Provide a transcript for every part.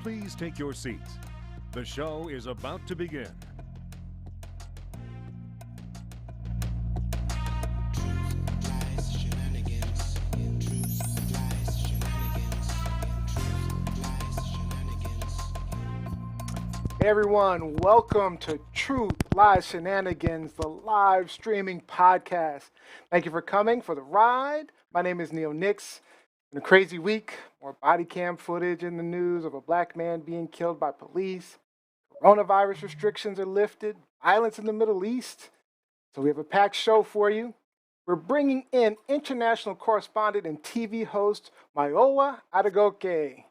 Please take your seats. The show is about to begin. Hey everyone, welcome to Truth Lies Shenanigans, the live streaming podcast. Thank you for coming for the ride. My name is Neil Nix. In a crazy week, more body cam footage in the news of a black man being killed by police. Coronavirus restrictions are lifted, violence in the Middle East. So we have a packed show for you. We're bringing in international correspondent and TV host Mayowa Adegoke.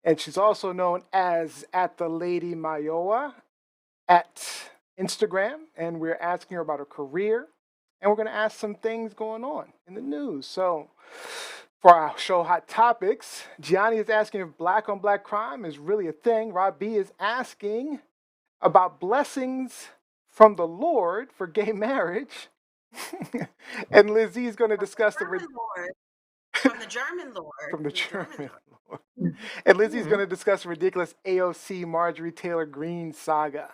And she's also known as at the Lady Mayowa at Instagram. And we're asking her about her career. And we're going to ask some things going on in the news. So for our show Hot Topics, Gianni is asking if black on black crime is really a thing. Rob B is asking about blessings from the Lord for gay marriage. And Lizzie is going to discuss German Lord. From the German Lord. from the German Lord. And Lizzie's going to discuss the ridiculous AOC Marjorie Taylor Greene saga.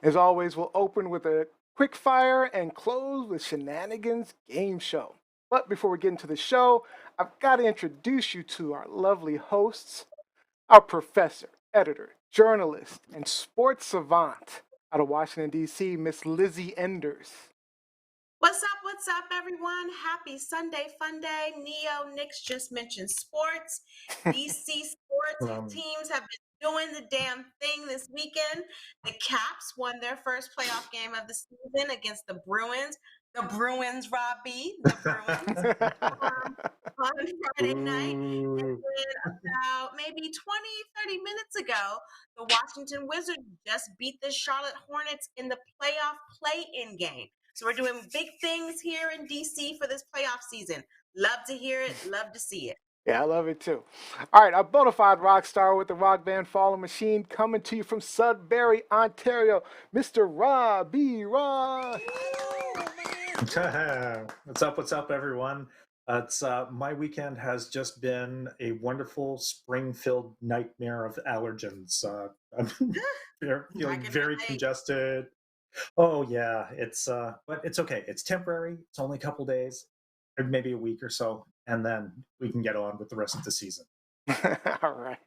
As always, we'll open with a quick fire and close with Shenanigans Game Show. But before we get into the show, I've got to introduce you to our lovely hosts, our professor, editor, journalist, and sports savant out of Washington, D.C., Miss Lizzie Enders. What's up, everyone? Happy Sunday Fun Day. Neo Nix just mentioned sports. DC sports teams have been doing the damn thing this weekend. The Caps won their first playoff game of the season against the Bruins. The Bruins, Robbie. The Bruins. On Friday night. And then about maybe 20, 30 minutes ago, the Washington Wizards just beat the Charlotte Hornets in the playoff play-in game. So we're doing big things here in DC for this playoff season. Love to hear it. Love to see it. Yeah, I love it too. All right, our bona fide rock star with the rock band Fallen Machine coming to you from Sudbury, Ontario, Mr. Rob B. Rock. What's up, everyone? My weekend has just been a wonderful spring-filled nightmare of allergens. I'm feeling very congested. Oh yeah, but it's okay. It's temporary. It's only a couple days, or maybe a week or so, and then we can get on with the rest of the season. All right.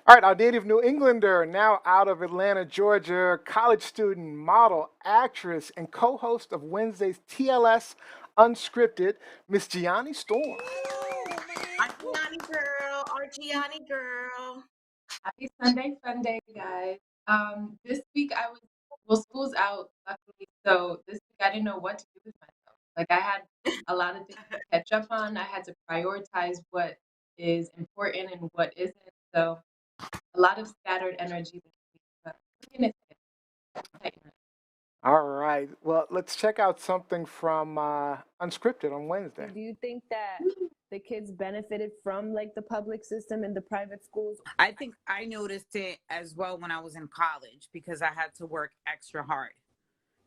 All right, our native New Englander, now out of Atlanta, Georgia, college student, model, actress, and co-host of Wednesday's TLS Unscripted, Miss Gianni Storm. Our Gianni girl, our Gianni girl. Happy Sunday Fun Day, guys. This week school's out, luckily, so this week I didn't know what to do with myself. Like, I had a lot of things to catch up on. I had to prioritize what is important and what isn't. So a lot of scattered energy this week, but we're gonna take it. All right. Well, let's check out something from Unscripted on Wednesday. Do you think that the kids benefited from like the public system and the private schools? I think I noticed it as well when I was in college because I had to work extra hard.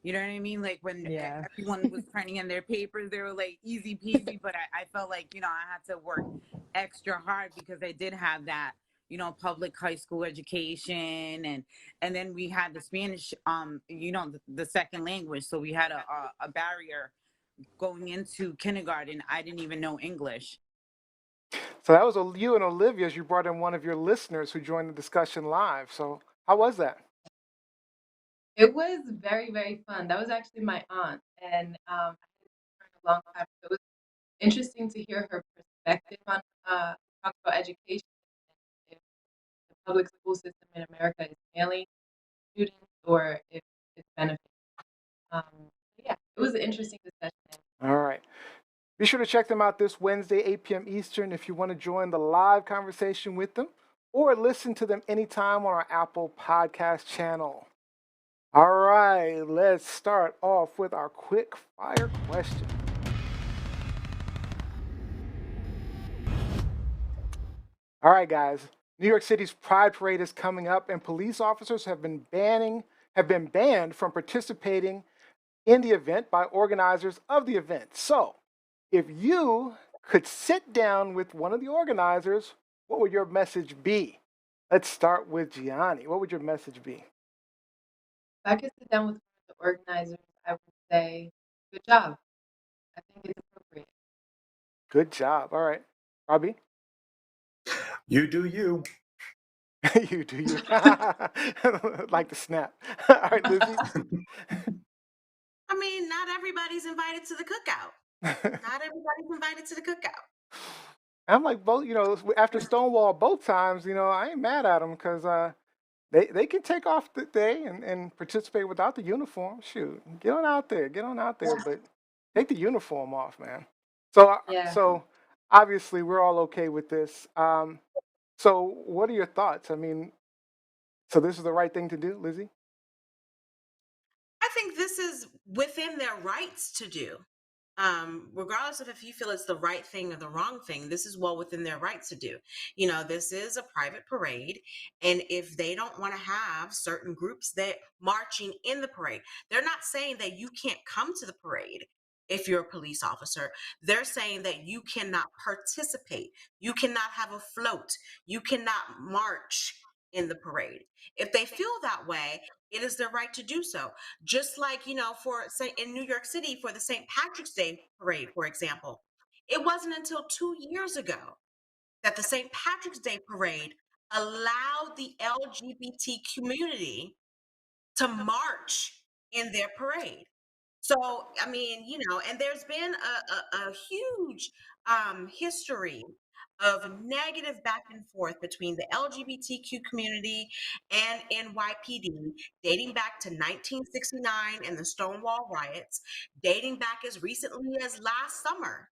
You know what I mean? Like when everyone was turning in their papers, they were like easy peasy, but I felt like, I had to work extra hard because I did have that, public high school education and then we had the Spanish, the second language. So we had a barrier going into kindergarten. I didn't even know English. So that was you and Olivia, as you brought in one of your listeners who joined the discussion live. So how was that? It was very, very fun. That was actually my aunt, and I had known her a long time. So it was interesting to hear her perspective on talk about education and if the public school system in America is failing students or if it's benefiting. Yeah, it was an interesting discussion. All right. Be sure to check them out this Wednesday, 8 p.m. Eastern, if you want to join the live conversation with them or listen to them anytime on our Apple Podcast channel. All right, let's start off with our quick fire question. All right, guys. New York City's Pride Parade is coming up, and police officers have been banned from participating in the event by organizers of the event. So, if you could sit down with one of the organizers, what would your message be? Let's start with Gianni. What would your message be? If I could sit down with the organizers, I would say, good job. I think it's appropriate. Good job. All right. Robbie? You do you. You do you. Like the snap. All right, Lizzie? I mean, not everybody's invited to the cookout. Not everybody's invited to the cookout. I'm like, both, after Stonewall both times, I ain't mad at them because they can take off the day and participate without the uniform. Shoot, get on out there, but take the uniform off, man. So, Yeah. so obviously we're all okay with this. So what are your thoughts? I mean, so this is the right thing to do, Lizzie? I think this is within their rights to do. Regardless of if you feel it's the right thing or the wrong thing, this is well within their rights to do. This is a private parade, and if they don't want to have certain groups that marching in the parade, they're not saying that you can't come to the parade if you're a police officer. They're saying that you cannot participate, you cannot have a float, you cannot march in the parade. If they feel that way, it is their right to do so. Just like, for say in New York City for the St. Patrick's Day parade, for example, it wasn't until 2 years ago that the St. Patrick's Day parade allowed the LGBT community to march in their parade. So, I mean, and there's been a huge history of negative back and forth between the LGBTQ community and NYPD, dating back to 1969 and the Stonewall riots, dating back as recently as last summer,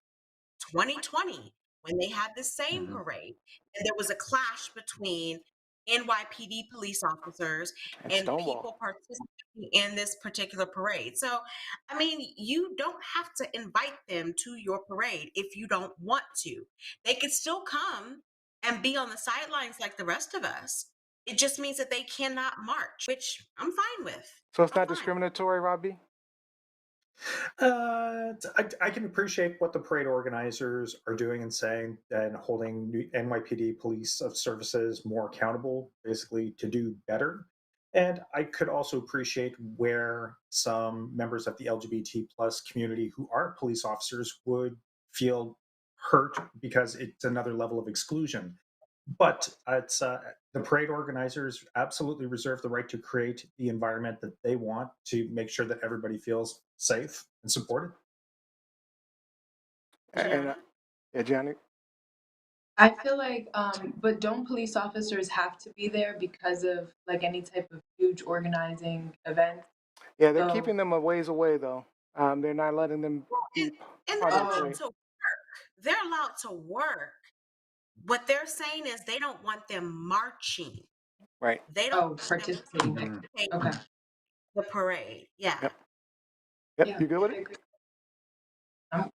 2020, when they had the same parade. And there was a clash between NYPD police officers And and Stonewall. people participating in this particular parade. So, I mean, you don't have to invite them to your parade if you don't want to. They could still come and be on the sidelines like the rest of us. It just means that they cannot march, which I'm fine with. So it's I'm not fine. discriminatory, Robbie? I can appreciate what the parade organizers are doing and saying and holding NYPD police services more accountable, basically to do better. And I could also appreciate where some members of the LGBT plus community who aren't police officers would feel hurt because it's another level of exclusion. But it's the parade organizers absolutely reserve the right to create the environment that they want to make sure that everybody feels safe and supported. And yeah, Gianni? I feel like, but don't police officers have to be there because of like any type of huge organizing event? Yeah, they're keeping them a ways away though. They're not letting them be and part they're of the allowed parade. to work. They're allowed to work. What they're saying is they don't want them marching. Right. They don't participating. participate Okay. in the parade. Yeah. Yep. Yeah, You good with I it? agree.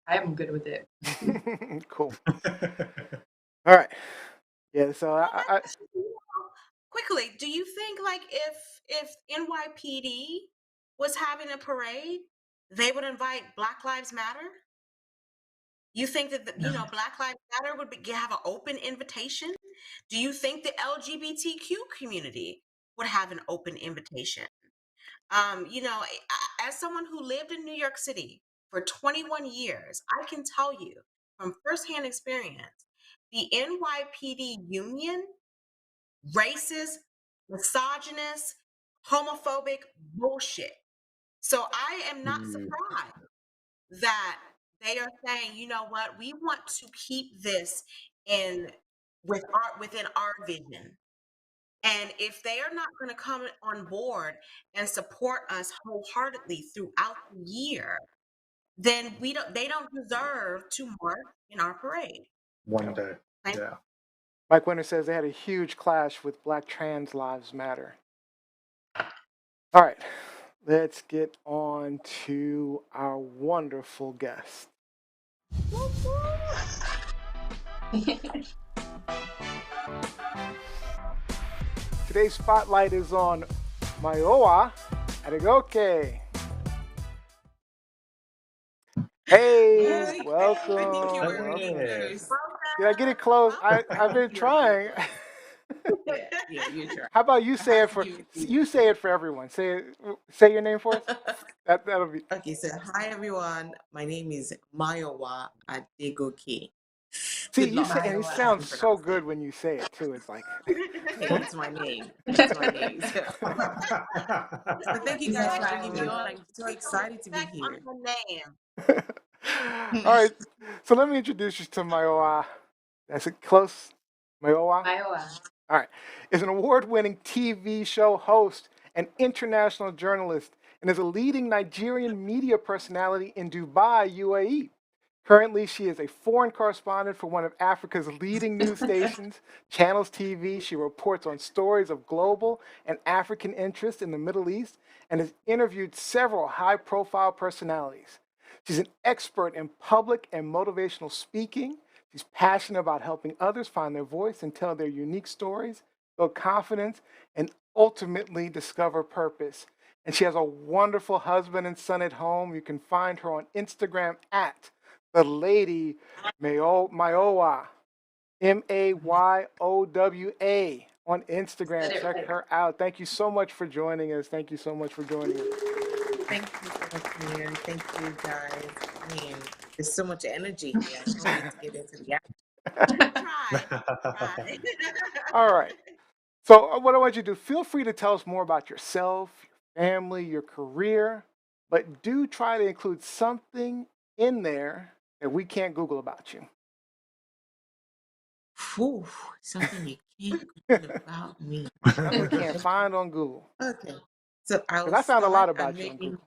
I'm good with it. Cool. All right. Yeah. So Quickly, do you think like if NYPD was having a parade, they would invite Black Lives Matter? You think that Black Lives Matter would have an open invitation? Do you think the LGBTQ community would have an open invitation? As someone who lived in New York City for 21 years, I can tell you from firsthand experience, the NYPD union, racist, misogynist, homophobic bullshit. So I am not surprised that they are saying, you know what, we want to keep this within our vision. And if they are not going to come on board and support us wholeheartedly throughout the year, then they don't deserve to march in our parade. One day. Yeah. Mike Winter says they had a huge clash with Black Trans Lives Matter. All right, let's get on to our wonderful guest. Today's spotlight is on Mayowa Adegoke. Hey, welcome. Welcome. Did I get it close? I've been trying. Yeah, you try. How about you say it for everyone? Say your name for us. That'll be. Okay, so hi everyone. My name is Mayowa Adegoke. See, Good you luck. say, and it Mayowa. sounds so good when you say it too. It's like. Hey, it's my name. It's my name. So, so thank you She's guys like for bringing me Mayowa. on. I'm so excited to be here. All right. So let me introduce you to Mayowa. That's it. Close. Mayowa. Mayowa. All right. Is an award-winning TV show host, an international journalist, and is a leading Nigerian media personality in Dubai, UAE. Currently, she is a foreign correspondent for one of Africa's leading news stations, Channels TV. She reports on stories of global and African interest in the Middle East and has interviewed several high-profile personalities. She's an expert in public and motivational speaking. She's passionate about helping others find their voice and tell their unique stories, build confidence, and ultimately discover purpose. And she has a wonderful husband and son at home. You can find her on Instagram at the lady Mayowa, Mayowa on Instagram. Check her out. Thank you so much for joining us. Thank you so much for joining us. Thank you so much, Ian. Thank you, guys. I mean, there's so much energy here. I can't wait to get into the action. Try. All right. So, what I want you to do, feel free to tell us more about yourself, your family, your career, but do try to include something in there that we can't Google about you. Whew, something you can't Google about me. Something we can't find on Google. Okay. So I'll Because I found a lot start about and you on maybe Google.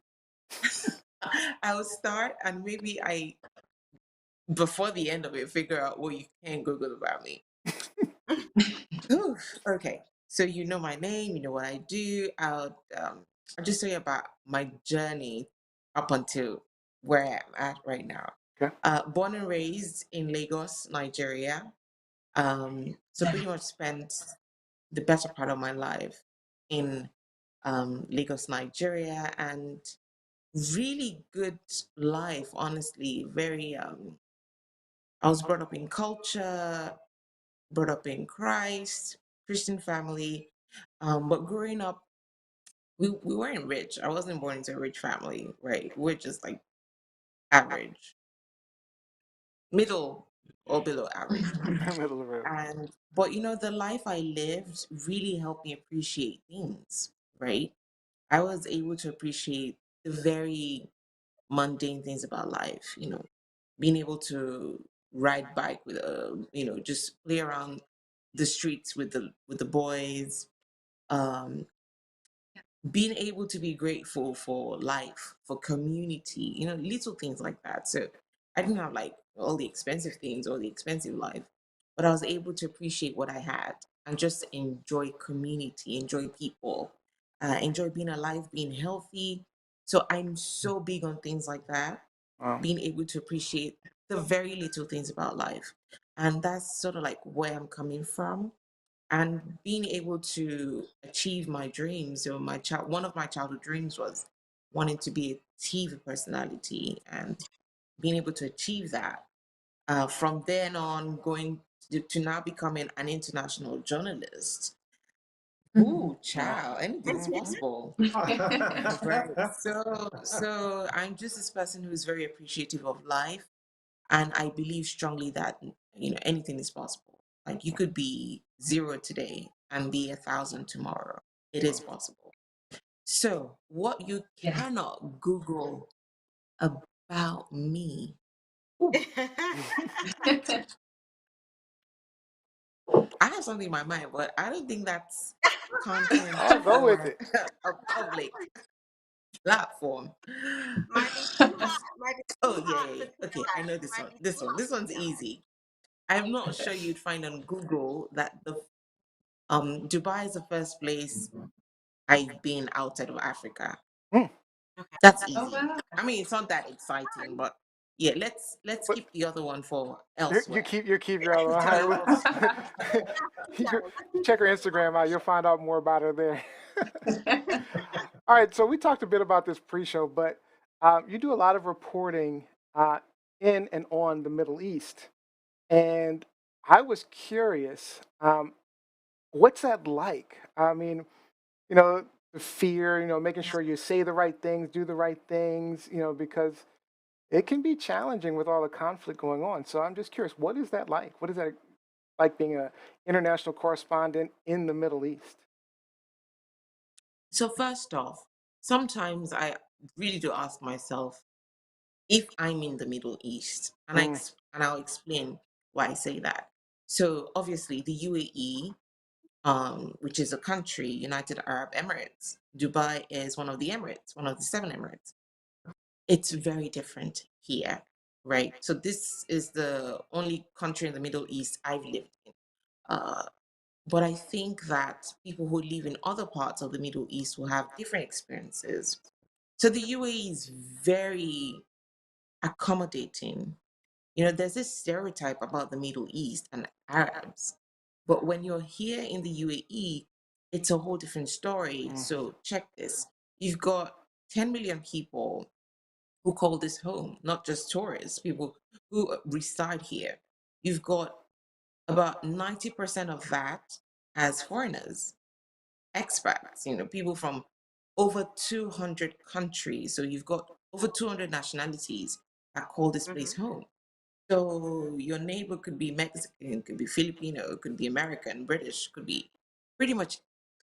I'll start and maybe I before the end of it figure out what you can Google about me. Ooh, okay. So you know my name, you know what I do. I'll just tell you about my journey up until where I'm at right now. Okay. Born and raised in Lagos, Nigeria. So pretty much spent the better part of my life in Lagos, Nigeria, and really good life, honestly. Very I was brought up in culture, brought up in Christ, Christian family. But growing up, we weren't rich. I wasn't born into a rich family, right? We're just like average, middle or below average. Middle of the road. And but you know, the life I lived really helped me appreciate things, right? I was able to appreciate the very mundane things about life, you know, being able to ride bike with just play around the streets with the boys, um, being able to be grateful for life, for community, you know, little things like that. So I didn't have like all the expensive things or the expensive life, but I was able to appreciate what I had and just enjoy community, enjoy people, enjoy being alive, being healthy. So I'm so big on things like that, Wow. being able to appreciate the very little things about life. And that's sort of like where I'm coming from and being able to achieve my dreams. So one of my childhood dreams was wanting to be a TV personality and being able to achieve that. From then on, going to now becoming an international journalist. Ooh, child, anything's possible. Right. So I'm just this person who's very appreciative of life, and I believe strongly that anything is possible. Like you could be 0 today and be 1,000 tomorrow. It is possible. So what you Yeah. cannot Google about me. I have something in my mind, but I don't think that's content I'll go with for it. a public platform. Might be too hot. Might be Oh too yeah, hot yeah, for yeah. Okay, I know TLS. this Might one. be This too one. hot This for one's TLS. easy. I'm not sure you'd find on Google that the Dubai is the first place I've been outside of Africa. Hmm. Okay. That's Oh easy. wow. I mean, it's not that exciting, but yeah, let's But keep the other one for you elsewhere. keep your I other could one. tell All you right, else. you check her Instagram out. You'll find out more about her there. All right. So we talked a bit about this pre-show, but you do a lot of reporting in and on the Middle East, and I was curious. What's that like? I mean, you know, the fear, making sure you say the right things, do the right things, because it can be challenging with all the conflict going on. So I'm just curious, what is that like? What is that like being an international correspondent in the Middle East? So first off, sometimes I really do ask myself if I'm in the Middle East, and Mm, and I'll explain why I say that. So obviously, the UAE, which is a country, United Arab Emirates, Dubai is one of the Emirates, one of the seven Emirates. It's very different here, right? So this is the only country in the Middle East I've lived in. Uh, but I think that people who live in other parts of the Middle East will have different experiences. So the UAE is very accommodating. There's this stereotype about the Middle East and Arabs, but when you're here in the UAE, it's a whole different story. mm, So check this. You've got 10 million people who call this home, not just tourists, people who reside here. You've got about 90% of that as foreigners, expats, people from over 200 countries. So you've got over 200 nationalities that call this place home. So your neighbor could be Mexican, could be Filipino, could be American, British, could be pretty much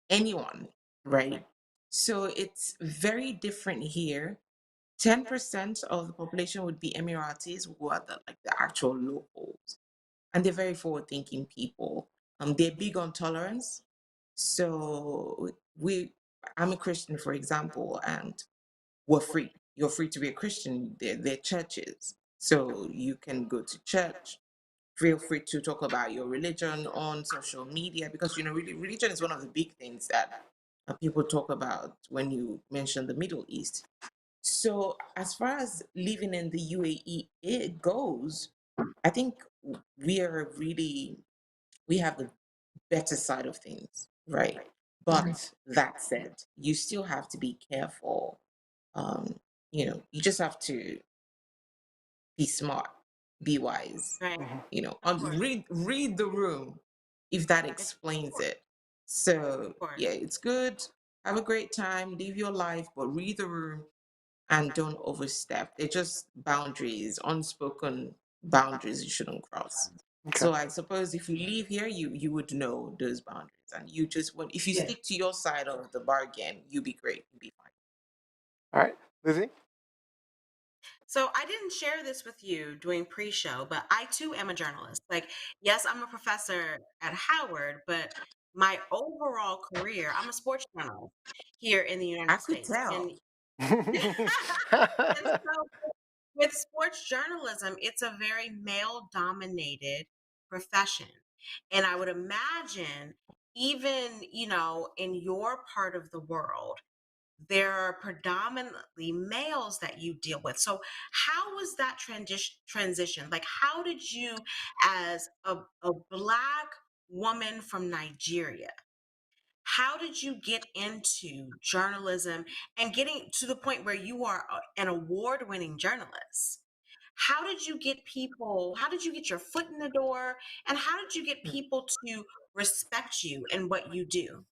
anyone, right? So it's very different here. 10% of the population would be Emiratis, who are the actual locals, and they're very forward-thinking people. They're big on tolerance. So I'm a Christian, for example, and we're free. You're free to be a Christian. They're churches, so you can go to church. Feel free to talk about your religion on social media, because really, religion is one of the big things that people talk about when you mention the Middle East. So as far as living in the UAE it goes, I think we have the better side of things, right? But that said, you still have to be careful. Um, you just have to be smart, be wise. Right. mhm. Read the room, if that explains it. So Of course. yeah, it's good. Have a great time, live your life, but read the room and don't overstep. They're just boundaries, unspoken boundaries you shouldn't cross. Okay. So I suppose if you live here, you would know those boundaries, and you just if you stick to your side of the bargain, you'll be great. You'll be fine. All right, Lizzie. So I didn't share this with you during pre-show, but I too am a journalist. Like, yes, I'm a professor at Howard, but my overall career, I'm a sports journalist here in the I United could States. And tell. and so with sports journalism, it's a very male-dominated profession. And I would imagine even, in your part of the world, there are predominantly males that you deal with. So how was that transition? Like, how did you, as a Black woman from Nigeria, how did you get into journalism and getting to the point where you are an award-winning journalist? How did you get your foot in the door? And how did you get people to respect you and what you do?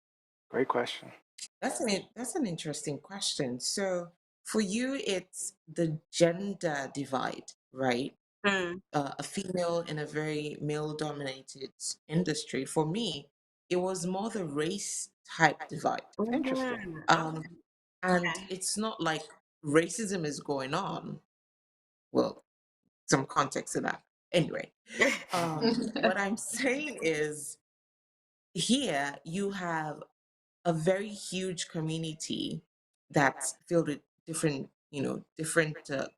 Great question. That's an interesting question. So for you, it's the gender divide, right? Mm. A female in a very male-dominated industry. For me, it was more the race type divide. Interesting. Mhm. Um, and Okay. it's not like racism is going on. Well, some context to that. Anyway, what I'm saying is here you have a very huge community that's filled with different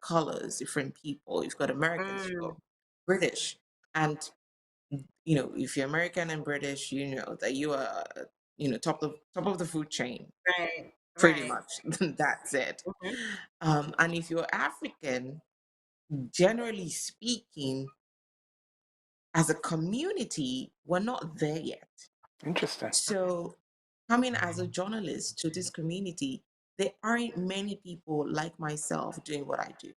colors, different people. You've got Americans, you've got Mm. British, and if you're American and British, you know that you are, top of the food chain, Right. pretty Right. much. That's it. Mhm. And if you're African, generally speaking, as a community, we're not there yet. Interesting. So, coming as a journalist to this community, there aren't many people like myself doing what I do. Okay.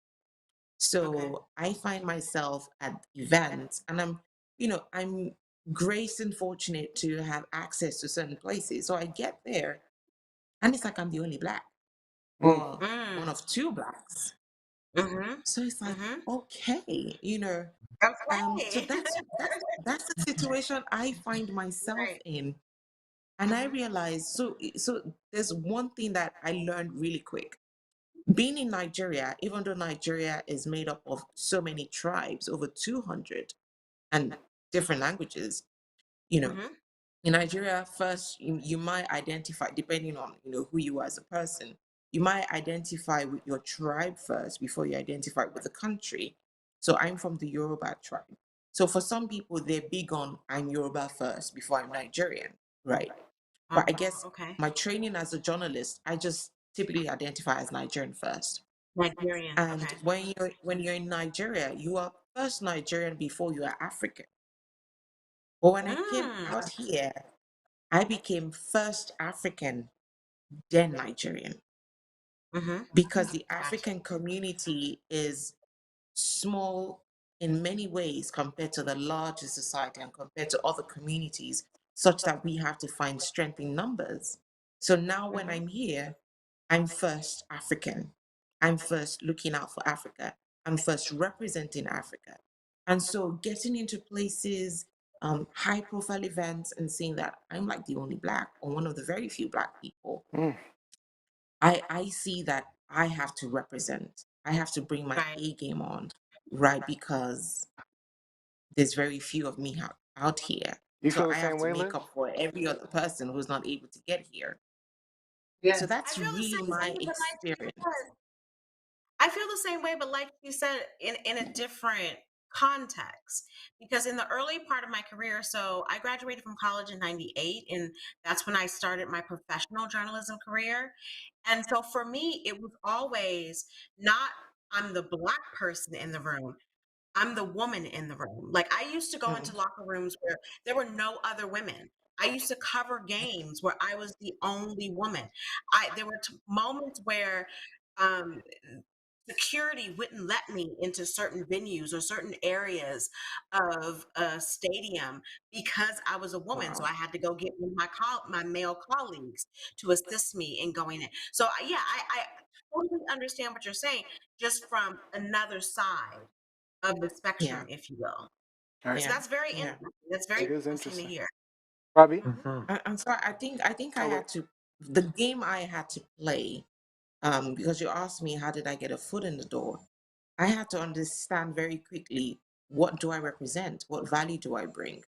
So I find myself at events, and I'm graced and fortunate to have access to certain places. So I get there, and it's like I'm the only black, or one Mm. of two blacks. Mm-hmm. So it's like, Mm-hmm. okay, so Okay. that's the situation I find myself Right. in. And I Mm-hmm. realized, so there's one thing that I learned really quick. Being in Nigeria, even though Nigeria is made up of so many tribes, over 200, and different languages, you know, Mm-hmm. in Nigeria, first you might identify, depending on who you are as a person, you might identify with your tribe first before you identify with the country. So I'm from the Yoruba tribe. So for some people, they're big on I'm Yoruba first before I'm Nigerian, right? But I guess Okay. my training as a journalist, I just typically identify as Nigerian first. Nigerian. And Okay. when you're in Nigeria, you are first Nigerian before you are African. But when I came Mm. out here, I became first African, then Nigerian, Mm-hmm. because the Gotcha. African community is small in many ways compared to the larger society and compared to other communities, such that we have to find strength in numbers. So now when Mm-hmm. I'm here, I'm first African. I'm first looking out for Africa. I'm first representing Africa. And so getting into places, high profile events, and seeing that I'm like the only black or one of the very few black people, Mm. I see that I have to represent. I have to bring my Right. A game on, right? Because there's very few of me out here. You So feel the I have same to way, make Liz? up for every other person who's not able to get here. So Yes. I that's feel the really same my way, but like you experience. said, I feel the same way, but like you said, in a different context. Because in the early part of my career, so I graduated from college in '98, and that's when I started my professional journalism career. And so for me, it was always not I'm the black person in the room. I'm the woman in the room. Like I used to go Mm. into locker rooms where there were no other women. I used to cover games where I was the only woman. There were moments where um, security wouldn't let me into certain venues or certain areas of a stadium because I was a woman. So Wow. I had to go get one of my male colleagues to assist me in going in. So yeah, I totally understand what you're saying, just from another side of the Yeah, spectrum, if you will. All right. So yeah, that's very yeah. interesting. That's very It is interesting to interesting. hear. Robbie? Mhm. Mhm. And so I think I Oh, wait. had to the game I had to play, because you asked me how did I get a foot in the door. I had to understand very quickly, what do I represent? What value do I bring?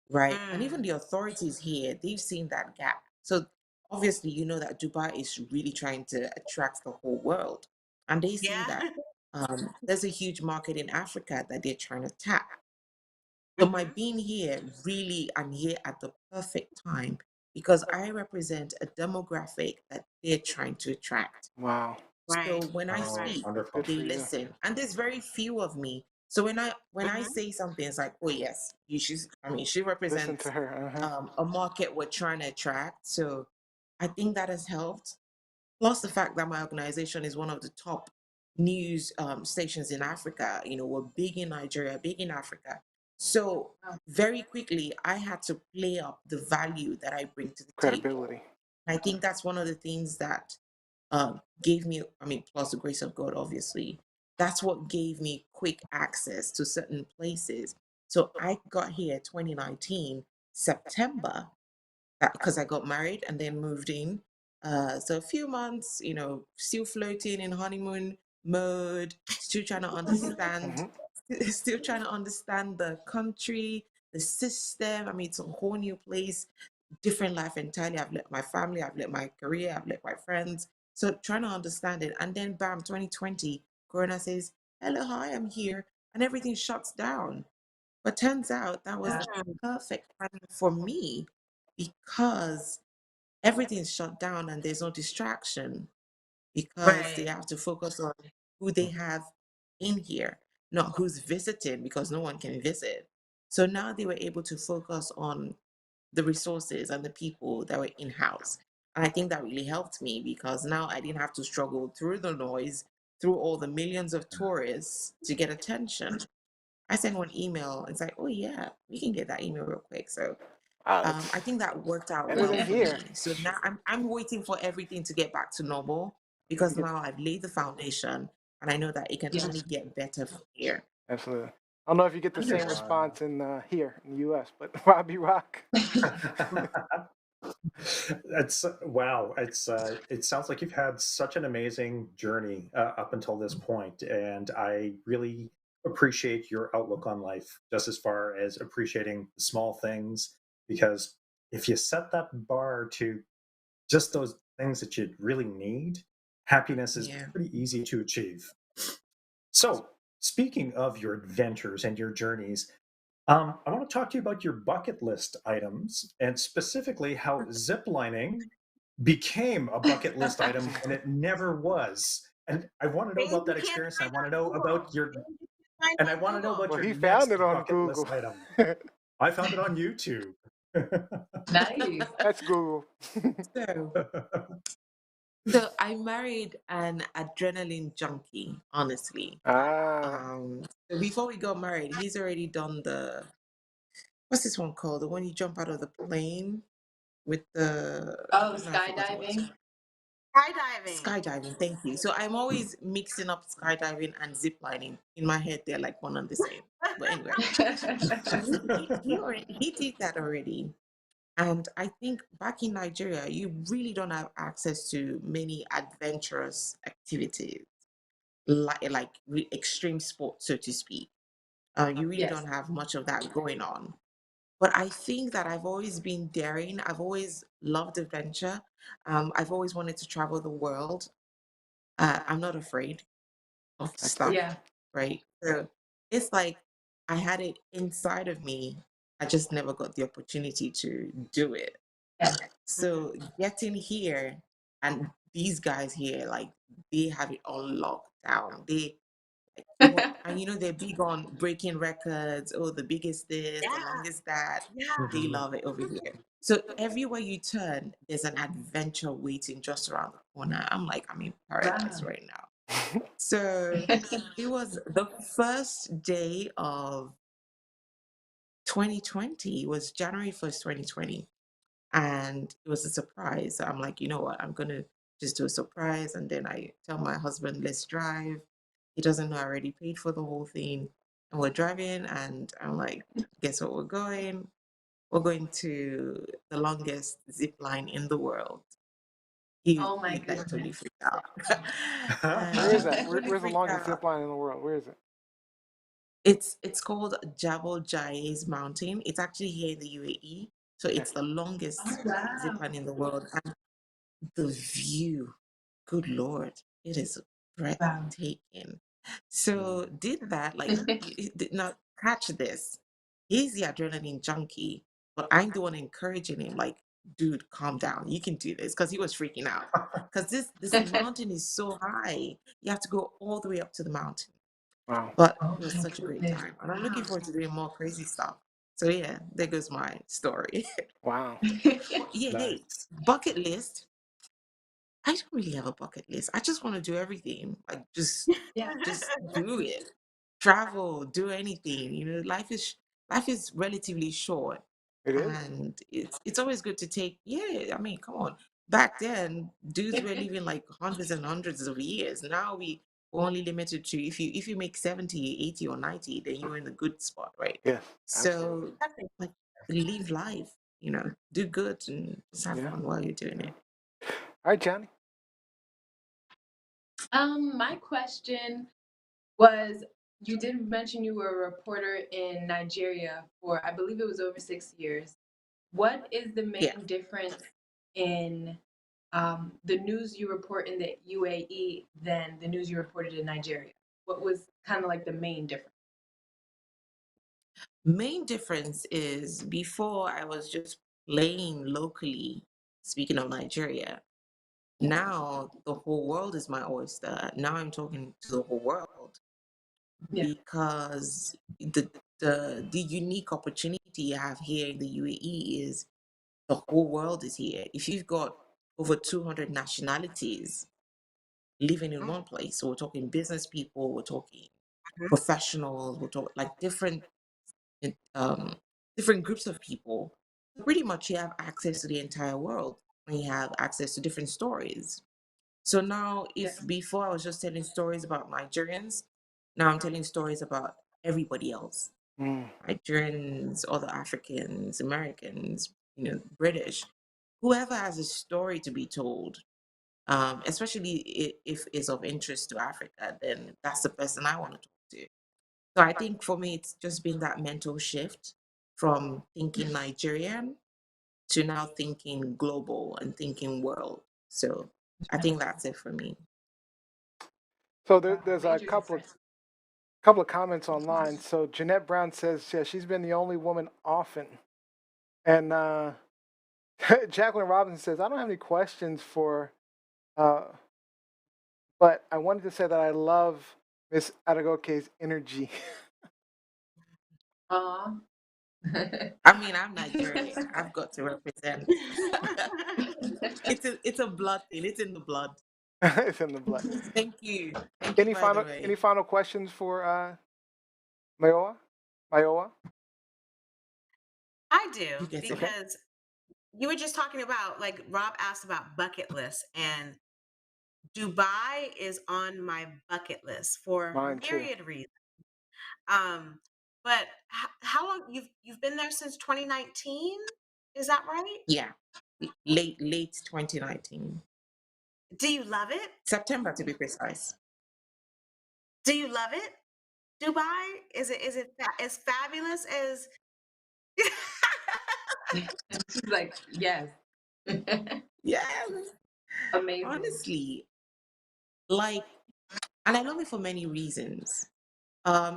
Right? And even Mm. the authorities here, they've seen that gap. So obviously, you know that Dubai is really trying to attract the whole world. And they see Yeah. that there's a huge market in Africa that they're trying to tap. So my Hmm. being here, really, I'm here at the perfect time because I represent a demographic that they're trying to attract. Wow. So Right. when I Oh, Right. speak, wonderful. Good for they you. listen, and there's very few of me. So when I Hmm. say something, it's like, oh yes, you should. I mean, she Listen to represents her. Uh-huh. a market we're trying to attract. So I think that has helped. Plus the fact that my organization is one of the top news stations in Africa. We're big in Nigeria, big in Africa. So very quickly, I had to play up the value that I bring to the table. Credibility. I think that's one of the things that gave me, I mean, plus the grace of God, obviously, that's what gave me quick access to certain places. So I got here 2019, September, because I got married and then moved in. So a few months, still floating in honeymoon mode, still trying to understand, Mm-hmm. still trying to understand the country, the system. I mean, it's a whole new place, different life entirely. I've left my family, I've left my career, I've left my friends. So trying to understand it. And then bam, 2020, Corona says, hello, hi, I'm here. And everything shuts down. But turns out that was the Mm. perfect time for me because everything's shut down and there's no distraction because they Right. have to focus on who they have in here, not who's visiting because no one can visit. So now they were able to focus on the resources and the people that were in house. And I think that really helped me because now I didn't have to struggle through the noise, through all the millions of tourists to get attention. I send one email. It's like, oh yeah, we can get that email real quick. So I It's think that worked out better well than for here. me. So now I'm waiting for everything to get back to normal because now I've laid the foundation and I know that it can only get better from here. Absolutely. I don't know if you get the same response in here in the U.S., but Robbie Rock. It's wow. It sounds like you've had such an amazing journey up until this point, and I really appreciate your outlook on life, just as far as appreciating the small things. Because if you set that bar to just those things that you really need, happiness is pretty easy to achieve. So, speaking of your adventures and your journeys, I want to talk to you about your bucket list items and specifically how ziplining became a bucket list item and it never was. And I want to know about that experience. I want to know about your and I want to know about Well, your he found next it on bucket list Google. item. I found it on YouTube. Nice. That's Google. So I married an adrenaline junkie, honestly. So before we got married, he's already done what's this one called? The one you jump out of the plane with the skydiving. Skydiving, thank you. So I'm always mixing up skydiving and ziplining. In my head, they're like one and the same. But anyway, he did that already. And I think back in Nigeria, you really don't have access to many adventurous activities, like extreme sports, so to speak. You really don't have much of that going on. But I think that I've always been daring. I've always loved adventure. I've always wanted to travel the world. I'm not afraid of stuff, right? So it's like I had it inside of me. I just never got the opportunity to do it. So getting here and these guys here, like they have it all locked down. And they're big on breaking records. Oh, the biggest this, the longest that. They love it over here. So everywhere you turn, there's an adventure waiting just around the corner. I'm like, I'm in paradise right now. So it was the first day of 2020. It was January 1st, 2020. And it was a surprise. So I'm like, you know what? I'm going to just do a surprise. And then I tell my husband, let's drive. He doesn't know I already paid for the whole thing. And we're driving. And I'm like, guess what we're going? We're going to the longest zip line in the world. He like totally freaked out. Where is that? Totally Where's the freaked longest out. zip line in the world? Where is it? It's called Jabal Jais Mountain. It's actually here in the UAE. So it's the longest zip line in the world. And the view, good Lord, it is breathtaking. So did that, like, did not catch this. He's the adrenaline junkie, but I'm the one encouraging him, like, dude, calm down. You can do this. Because he was freaking out. Because this mountain is so high. You have to go all the way up to the mountain. Wow. But it was such a great time. And I'm looking forward to doing more crazy stuff. So yeah, there goes my story. Wow. Hey, bucket list. I don't really have a bucket list. I just want to do everything. Like just do it. Travel, do anything. Life is relatively short. It is. And it's always good to take, I mean, come on. Back then, dudes were living like hundreds and hundreds of years. Now we're only limited to if you make 70, 80, or 90, then you're in a good spot, right? Yes. So like live life, do good and just have fun while you're doing it. All right, Johnny. My question was, you did mention you were a reporter in Nigeria for, I believe it was over 6 years. What is the main difference in the news you report in the UAE than the news you reported in Nigeria? What was kind of like the main difference? Main difference is before I was just playing locally, speaking of Nigeria. Now the whole world is my oyster. Now I'm talking to the whole world because the unique opportunity you have here in the UAE is the whole world is here. If you've got over 200 nationalities living in one place, so we're talking business people, we're talking professionals, we'll talk like um, different groups of people. Pretty much, you have access to the entire world, and you have access to different stories. So now, if before I was just telling stories about Nigerians, now I'm telling stories about everybody else. Nigerians, other Africans, Americans, British, whoever has a story to be told, especially if it's of interest to Africa, then that's the person I want to talk to. So I think for me, it's just been that mental shift from thinking Nigerian to now thinking global and thinking world. So I think that's it for me. So there's a couple of comments online. So Jeanette Brown says, yeah, she's been the only woman often. And Jacqueline Robinson says, I don't have any questions for, but I wanted to say that I love Miss Adegoke's energy. Aw. I mean, I'm Nigerian. I've got to represent. It's a blood thing. It's in the blood. It's in the blood. Thank you. Any final questions for Mayowa? I do, Okay. because you were just talking about, like, Rob asked about bucket lists, and Dubai is on my bucket list for Mine too. myriad reasons. But how long you've been there since 2019? Is that right? Yeah, late 2019. Do you love it? September to be precise. Do you love it? Dubai? Is it as fabulous as? She's like, yes. Yes. Amazing. Honestly, like, and I love it for many reasons.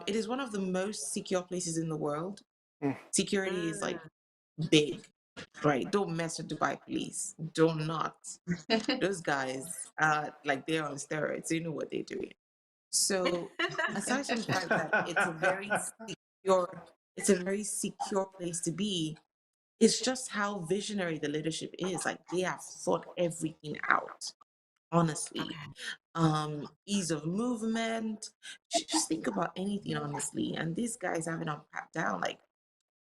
It is one of the most secure places in the world. Security is like big, right? Don't mess with Dubai police. Do not. Those guys are like, they're on steroids. They know what they're doing. So aside from the fact that it's a very secure place to be, it's just how visionary the leadership is. Like, they have thought everything out, honestly. Ease of movement. Just think about anything, honestly. And these guys have it on pat down. Like,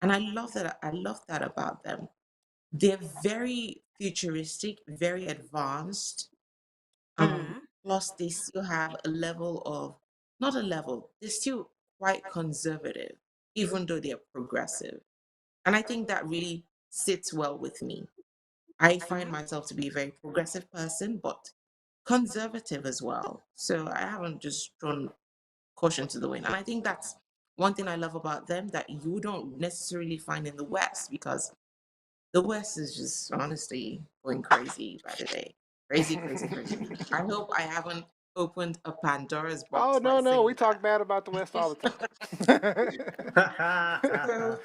and I love that about them. They're very futuristic, very advanced. Plus, they still have they're still quite conservative, even though they're progressive. And I think that really sits well with me. I find myself to be a very progressive person, but conservative as well. So I haven't just thrown caution to the wind. And I think that's one thing I love about them that you don't necessarily find in the West, because the West is just honestly going crazy by the day. Crazy, crazy, crazy. I hope I haven't opened a Pandora's box by No, saying we talk bad about the West all the time. So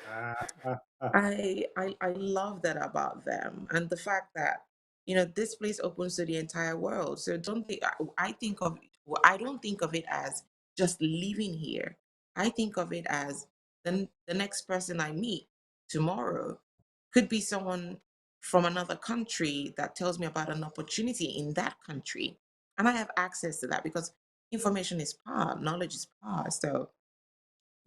I love that about them, and the fact that this place opens to the entire world. So don't think I don't think of it as just living here. I think of it as the next person I meet tomorrow could be someone from another country that tells me about an opportunity in that country, and I have access to that because information is power, knowledge is power. So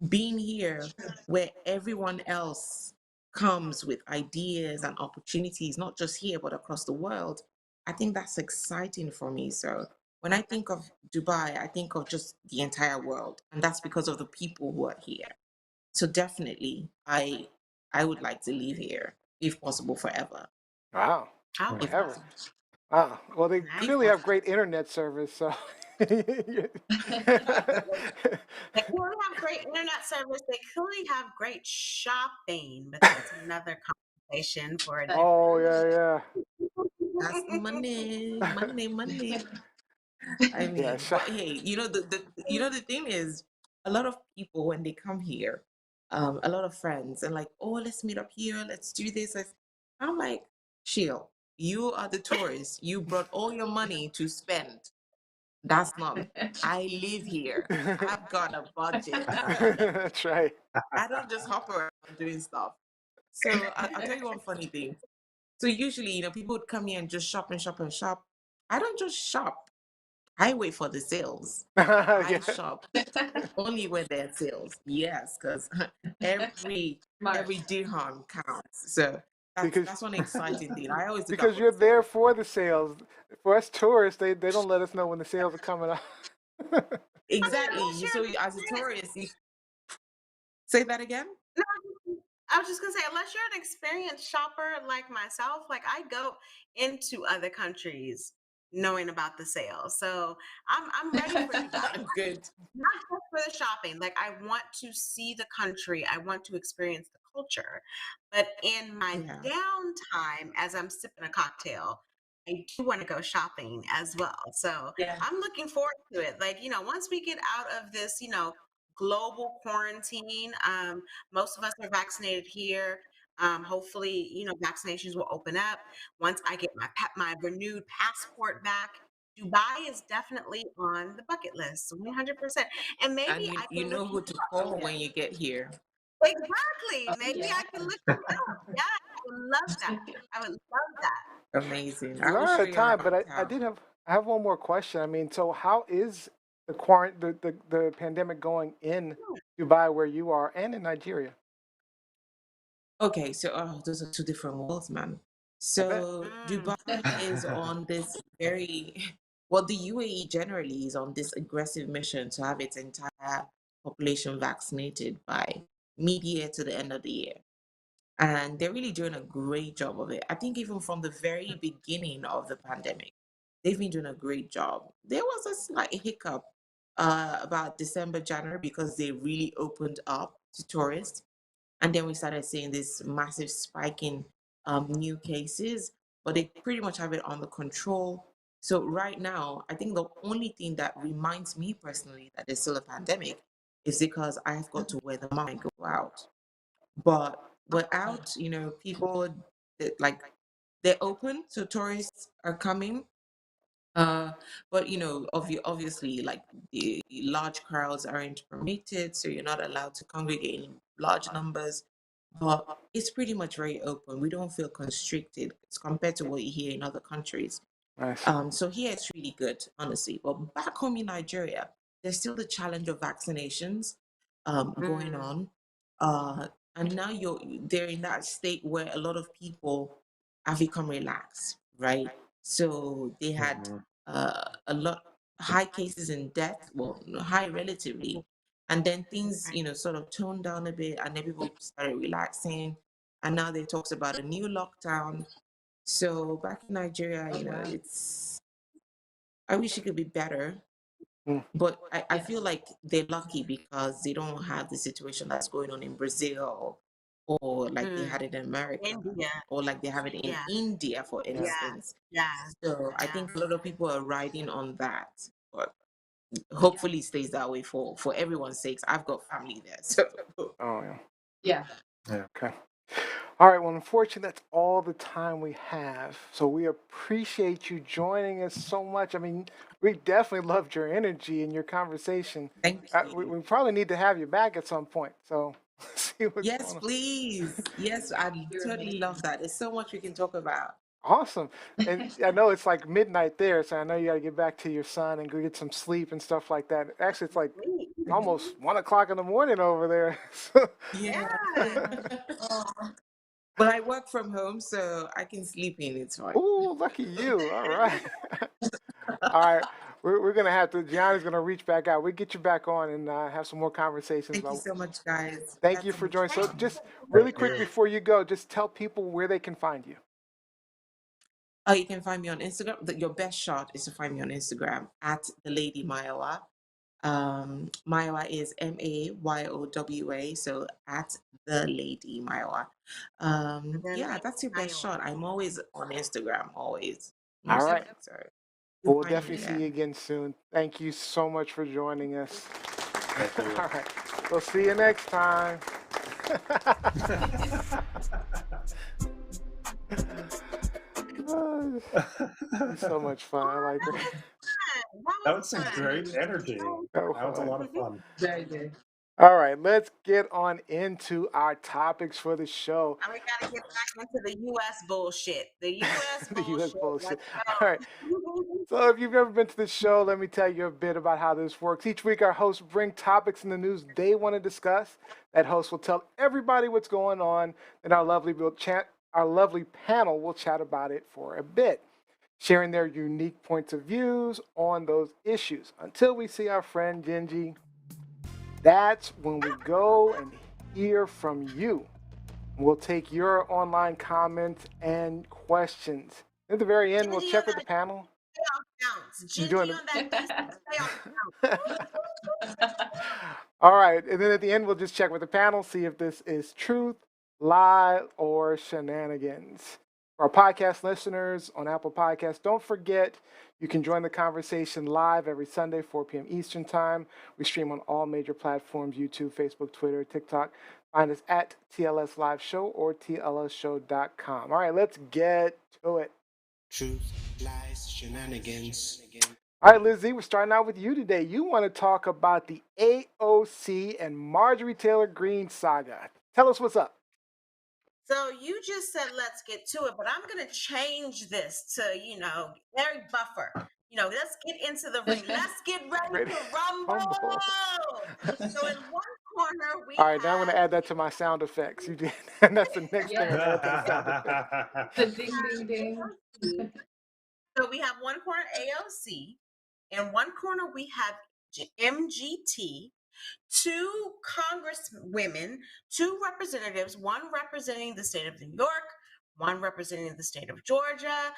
being here where everyone else comes with ideas and opportunities, not just here, but across the world, I think that's exciting for me. So when I think of Dubai, I think of just the entire world. And that's because of the people who are here. So definitely, I would like to live here, if possible, forever. Wow. Forever. Wow. Well, they clearly have great internet service, so. They clearly have great internet service. They clearly have great shopping, but that's another conversation for a different. Oh yeah. That's money. I mean, but hey, the thing is, a lot of people when they come here, a lot of friends, and like, oh, let's meet up here, let's do this. I'm like, chill. You are the tourists. You brought all your money to spend. That's not. I live here. I've got a budget. That's right. I don't just hop around doing stuff. So I'll tell you one funny thing. So usually, people would come here and just shop and shop and shop. I don't just shop. I wait for the sales. Yeah. I shop only when there are sales. Yes, because every dirham counts. So Because that's one exciting thing. I always look out because for you're the there sales. for the sales. For us tourists, they don't let us know when the sales are coming up. Exactly. Unless you're So an as a experienced, tourist, say that again. no, I was just gonna say, unless you're an experienced shopper like myself, like I go into other countries knowing about the sales, so I'm ready for Dubai. Good. Not just for the shopping. Like I want to see the country. I want to experience the culture. But in my Yeah. downtime, as I'm sipping a cocktail, I do want to go shopping as well. So Yeah. I'm looking forward to it. Like, once we get out of this, global quarantine, most of us are vaccinated here. Hopefully, vaccinations will open up. Once I get my renewed passport back, Dubai is definitely on the bucket list, 100%. And maybe And you I you can look know who to call when you get here. exactly. Maybe I can look you up. Yeah, I would love that. I would love that. Amazing. I We will are out show of you time, but around I town. did I have one more question. I mean, so how is the pandemic going in Dubai where you are and in Nigeria? Okay, so those are two different worlds, man. I bet. So Dubai is on this very well, the UAE generally is on this aggressive mission to have its entire population vaccinated by mid-year to the end of the year. And they're really doing a great job of it. I think even from the very beginning of the pandemic, they've been doing a great job. There was a slight hiccup about December, January because they really opened up to tourists. And then we started seeing this massive spike in new cases, but they pretty much have it under control. So right now, I think the only thing that reminds me personally that there's still a pandemic is because I've got to wear the mask and go out. But we're out, people like they're open, so tourists are coming. But obviously, like the large crowds aren't permitted, so you're not allowed to congregate in large numbers. But it's pretty much very open. We don't feel constricted as compared to what you hear in other countries. Nice. So here it's really good, honestly. But back home in Nigeria, there's still the challenge of vaccinations going on. Uh, and now they're in that state where a lot of people have become relaxed, right? So they had a lot high cases in death, well, high relatively, and then things, sort of toned down a bit, and then people started relaxing, and now they talks about a new lockdown. So back in Nigeria, I wish it could be better, Mm. but I feel like they're lucky because they don't have the situation that's going on in Brazil or like they had it in America India. or like they have it in Yeah. India, for Yeah. instance. Yeah. So I Yeah. think a lot of people are riding on that, but hopefully it stays that way for everyone's sakes. I've got family there, so Oh yeah. Yeah. Yeah. Okay. All right. Well, unfortunately, that's all the time we have. So we appreciate you joining us so much. I mean, we definitely loved your energy and your conversation. thank We, you. we probably need to have you back at some point. So see what's Yes, going on. please. Yes, I totally love that. There's so much we can talk about. Awesome. And I know it's like midnight there, so I know you got to get back to your son and go get some sleep and stuff like that. Actually, it's like almost 1 o'clock in the morning over there. So- Yeah. Yeah. But I work from home, so I can sleep in. It's fine. Ooh, lucky you. All right. All right. We're going to have to, Gianna's going to reach back out. We'll get you back on and have some more conversations Thank you about. so much, guys. We Thank had you so for much joining. So fun. just really Thank quick you. before you go, just tell people where they can find you. Oh, you can find me on Instagram. Your best shot is to find me on Instagram at the Lady Mayowa. Mayowa is Mayowa, so at the Lady Mayowa. Yeah, that's your best shot. I'm always on Instagram, always. All right. So Well, you'll we'll find me definitely see there. you again soon. Thank you so much for joining us. Thank you. All right. We'll see you next time. It's so much fun. I like her. That was some great energy. Oh, That was a lot of fun. Very good. All right, let's get on into our topics for the show. And we got to get back into the U.S. bullshit. The U.S. The U.S. bullshit. bullshit. Let's All right. go. So, if you've never been to the show, let me tell you a bit about how this works. Each week, our hosts bring topics in the news they want to discuss. That host will tell everybody what's going on, and our lovely panel will chat about it for a bit, sharing their unique points of views on those issues. Until we see our friend Genji, that's when we go and hear from you. We'll take your online comments and questions. At the very end, we'll Gingy check on with the that panel. bounce. You Gingy doing on that DC stay on All right, and then at the end, we'll just check with the panel, see if this is truth, lie, or shenanigans. For our podcast listeners on Apple Podcasts, don't forget you can join the conversation live every Sunday, 4 p.m. Eastern Time. We stream on all major platforms: YouTube, Facebook, Twitter, TikTok. Find us at TLSLiveShow or TLSShow.com. All right, let's get to it. Truth, lies, shenanigans. All right, Lizzie, we're starting out with you today. You want to talk about the AOC and Marjorie Taylor Greene saga. Tell us what's up. So you just said let's get to it, but I'm going to change this to, Larry Buffer. Let's get into the ring. Let's get ready to rumble. So in one corner, we All right, now I'm going to have add that to my sound effects. You did, and that's the next thing I'm going to add to the sound effects. The ding, ding, ding. So we have one corner AOC, in one corner we have MGT, two congresswomen, two representatives, one representing the state of New York, one representing the state of Georgia,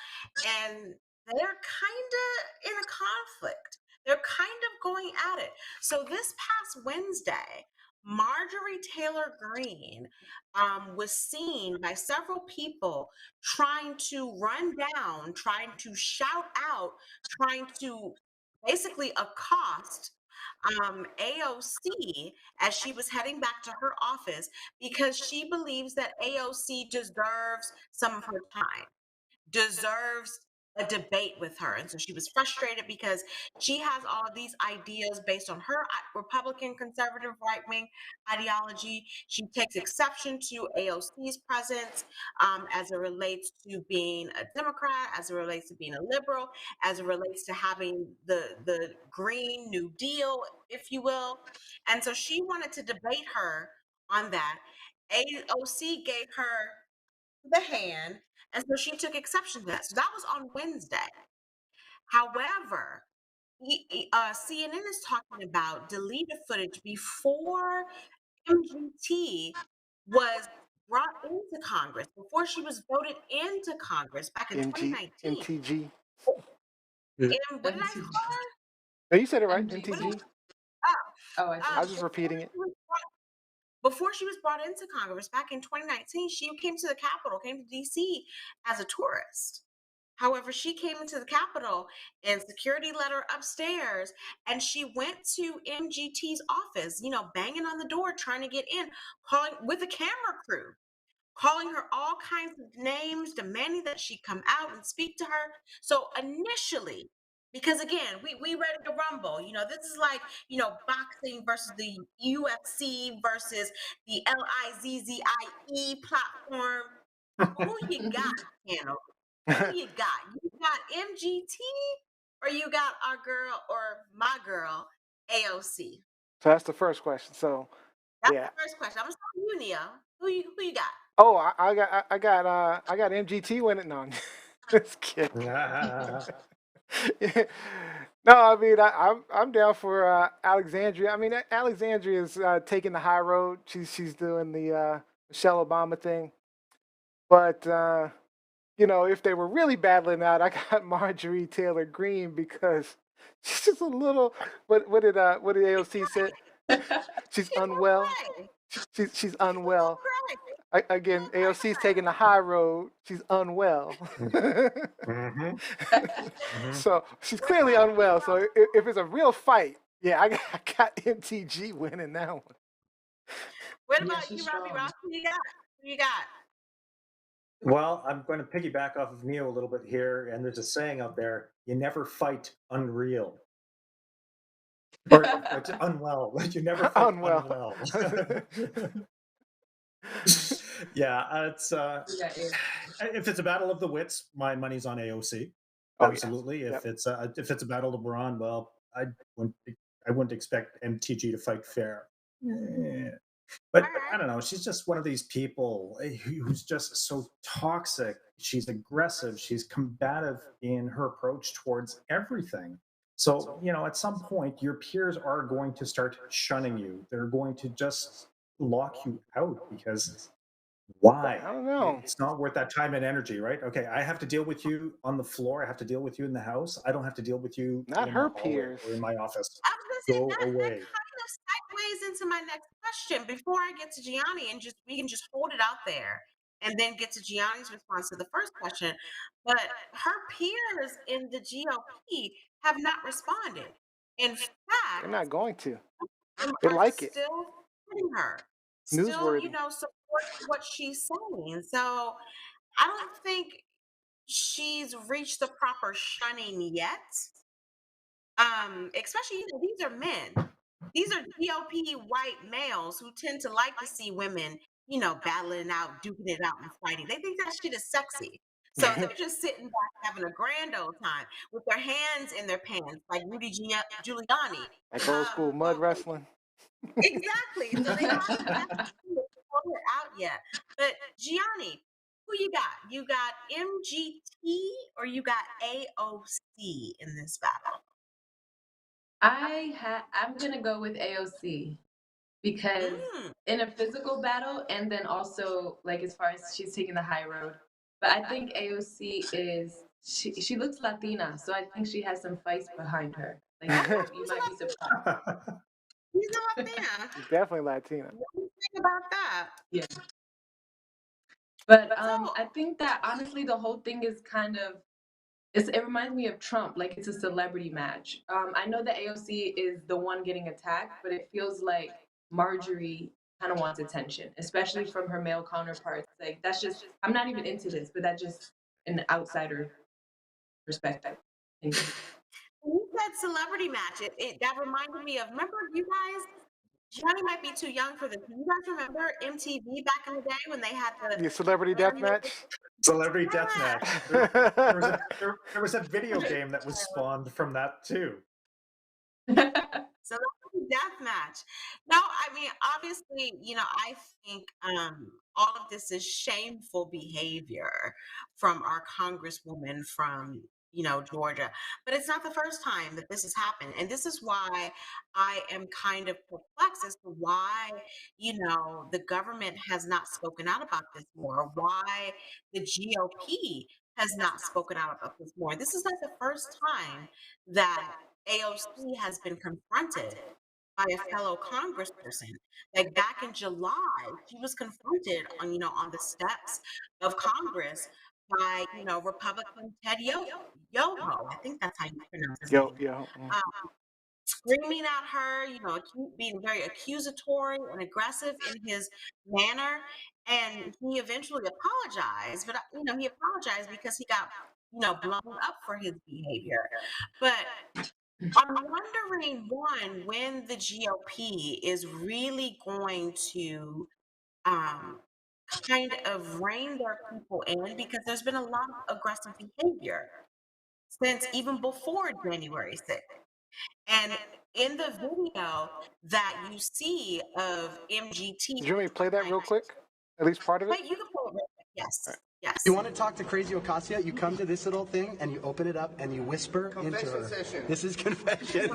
and they're kind of in a conflict. They're kind of going at it. So this past Wednesday, Marjorie Taylor Greene was seen by several people trying to run down, trying to shout out, trying to basically accost AOC as she was heading back to her office because she believes that AOC deserves some of her time, deserves a debate with her. And so she was frustrated because she has all of these ideas based on her Republican conservative right wing ideology. She takes exception to AOC's presence as it relates to being a Democrat, as it relates to being a liberal, as it relates to having the Green New Deal, if you will. And so she wanted to debate her on that. AOC gave her the hand, and so she took exception to that. So that was on Wednesday. However, CNN is talking about deleted footage before MGT was brought into Congress, before she was voted into Congress back in 2019. MTG. And what did I call her? No, you said it right, MTG. MTG. I was just repeating it. Before she was brought into Congress back in 2019, she came to the Capitol, came to DC as a tourist. However, she came into the Capitol and security let her upstairs, and she went to MGT's office, banging on the door, trying to get in, calling with a camera crew, calling her all kinds of names, demanding that she come out and speak to her. So initially, because again, we ready to rumble. This is like, boxing versus the UFC versus the LIZZIE platform. Who you got, panel? Who you got? You got MGT or you got our girl or my girl, AOC? So that's the first question. So That's yeah. the first question. I'm gonna start with you, Neo. Who you got? Oh, I got MGT winning. No, I'm just kidding. No, I mean I'm down for Alexandria. I mean Alexandria is taking the high road. She's doing the Michelle Obama thing, but if they were really battling out, I got Marjorie Taylor Greene because she's just a little. What did AOC say? She's unwell. She's unwell. Again, AOC's taking the high road. She's unwell. So she's clearly unwell. So if it's a real fight, yeah, I got MTG winning that one. What about you, Robbie Ross? Who you got? Well, I'm going to piggyback off of Neo a little bit here, and there's a saying out there: "You never fight unreal." Or unwell. You never fight unwell. Yeah, it's if it's a battle of the wits, my money's on AOC. Absolutely. Yes. If it's a battle of Braun, well, I wouldn't expect MTG to fight fair. But I don't know. She's just one of these people who's just so toxic. She's aggressive. She's combative in her approach towards everything. So, at some point, your peers are going to start shunning you. They're going to just lock you out because why? I don't know. It's not worth that time and energy, right? Okay, I have to deal with you on the floor. I have to deal with you in the house. I don't have to deal with you Not in her the hallway peers or in my office. I was gonna say Go away. that kind of segues into my next question. Before I get to Gianni, and we can just hold it out there, and then get to Gianni's response to the first question. But her peers in the GOP have not responded. In fact, they're not going to. are They like it. still supporting her, still, Newsworthy. supporting what she's saying. So I don't think she's reached the proper shunning yet. Especially, these are men. These are GOP white males who tend to like to see women, battling out, duking it out, and fighting. They think that shit is sexy. So they're just sitting back having a grand old time with their hands in their pants, like Rudy Giuliani. Like old school mud wrestling. Exactly. So they haven't pulled it out yet. But Gianni, who you got? You got MGT or you got AOC in this battle? I'm gonna go with AOC because in a physical battle, and then also like as far as she's taking the high road. But I think AOC she looks Latina, so I think she has some fights behind her. Like you might be surprised. She's not Latina. She's definitely Latina. What do you think about that? Yeah. But I think that honestly the whole thing is kind of it reminds me of Trump, like it's a celebrity match. I know that AOC is the one getting attacked, but it feels like Marjorie kind of wants attention, especially from her male counterparts. Like that's just I'm not even into this, but that's just an outsider perspective. You said celebrity match. That reminded me of, remember you guys, Johnny might be too young for this. Do you guys remember MTV back in the day when they had the celebrity death match? Celebrity death match. There was a video game that was spawned from that too. Celebrity death match. No, I mean, obviously, I think all of this is shameful behavior from our congresswoman from Georgia. But it's not the first time that this has happened. And this is why I am kind of perplexed as to why, the government has not spoken out about this more, why the GOP has not spoken out about this more. This is not the first time that AOC has been confronted by a fellow congressperson. Like back in July, she was confronted on the steps of Congress by, Republican Ted Yoho. I think that's how you pronounce his name. Screaming at her, being very accusatory and aggressive in his manner. And he eventually apologized, but, he apologized because he got, blown up for his behavior. But I'm wondering, one, when the GOP is really going to kind of rein their people in, because there's been a lot of aggressive behavior since even before January 6th. And in the video that you see of MGT, do you want me to play that real quick? At least part of it? Wait, you can play it real quick. Yes. Right. Yes. You want to talk to Crazy Ocasio? You come to this little thing and you open it up and you whisper into her. Session. This is confession.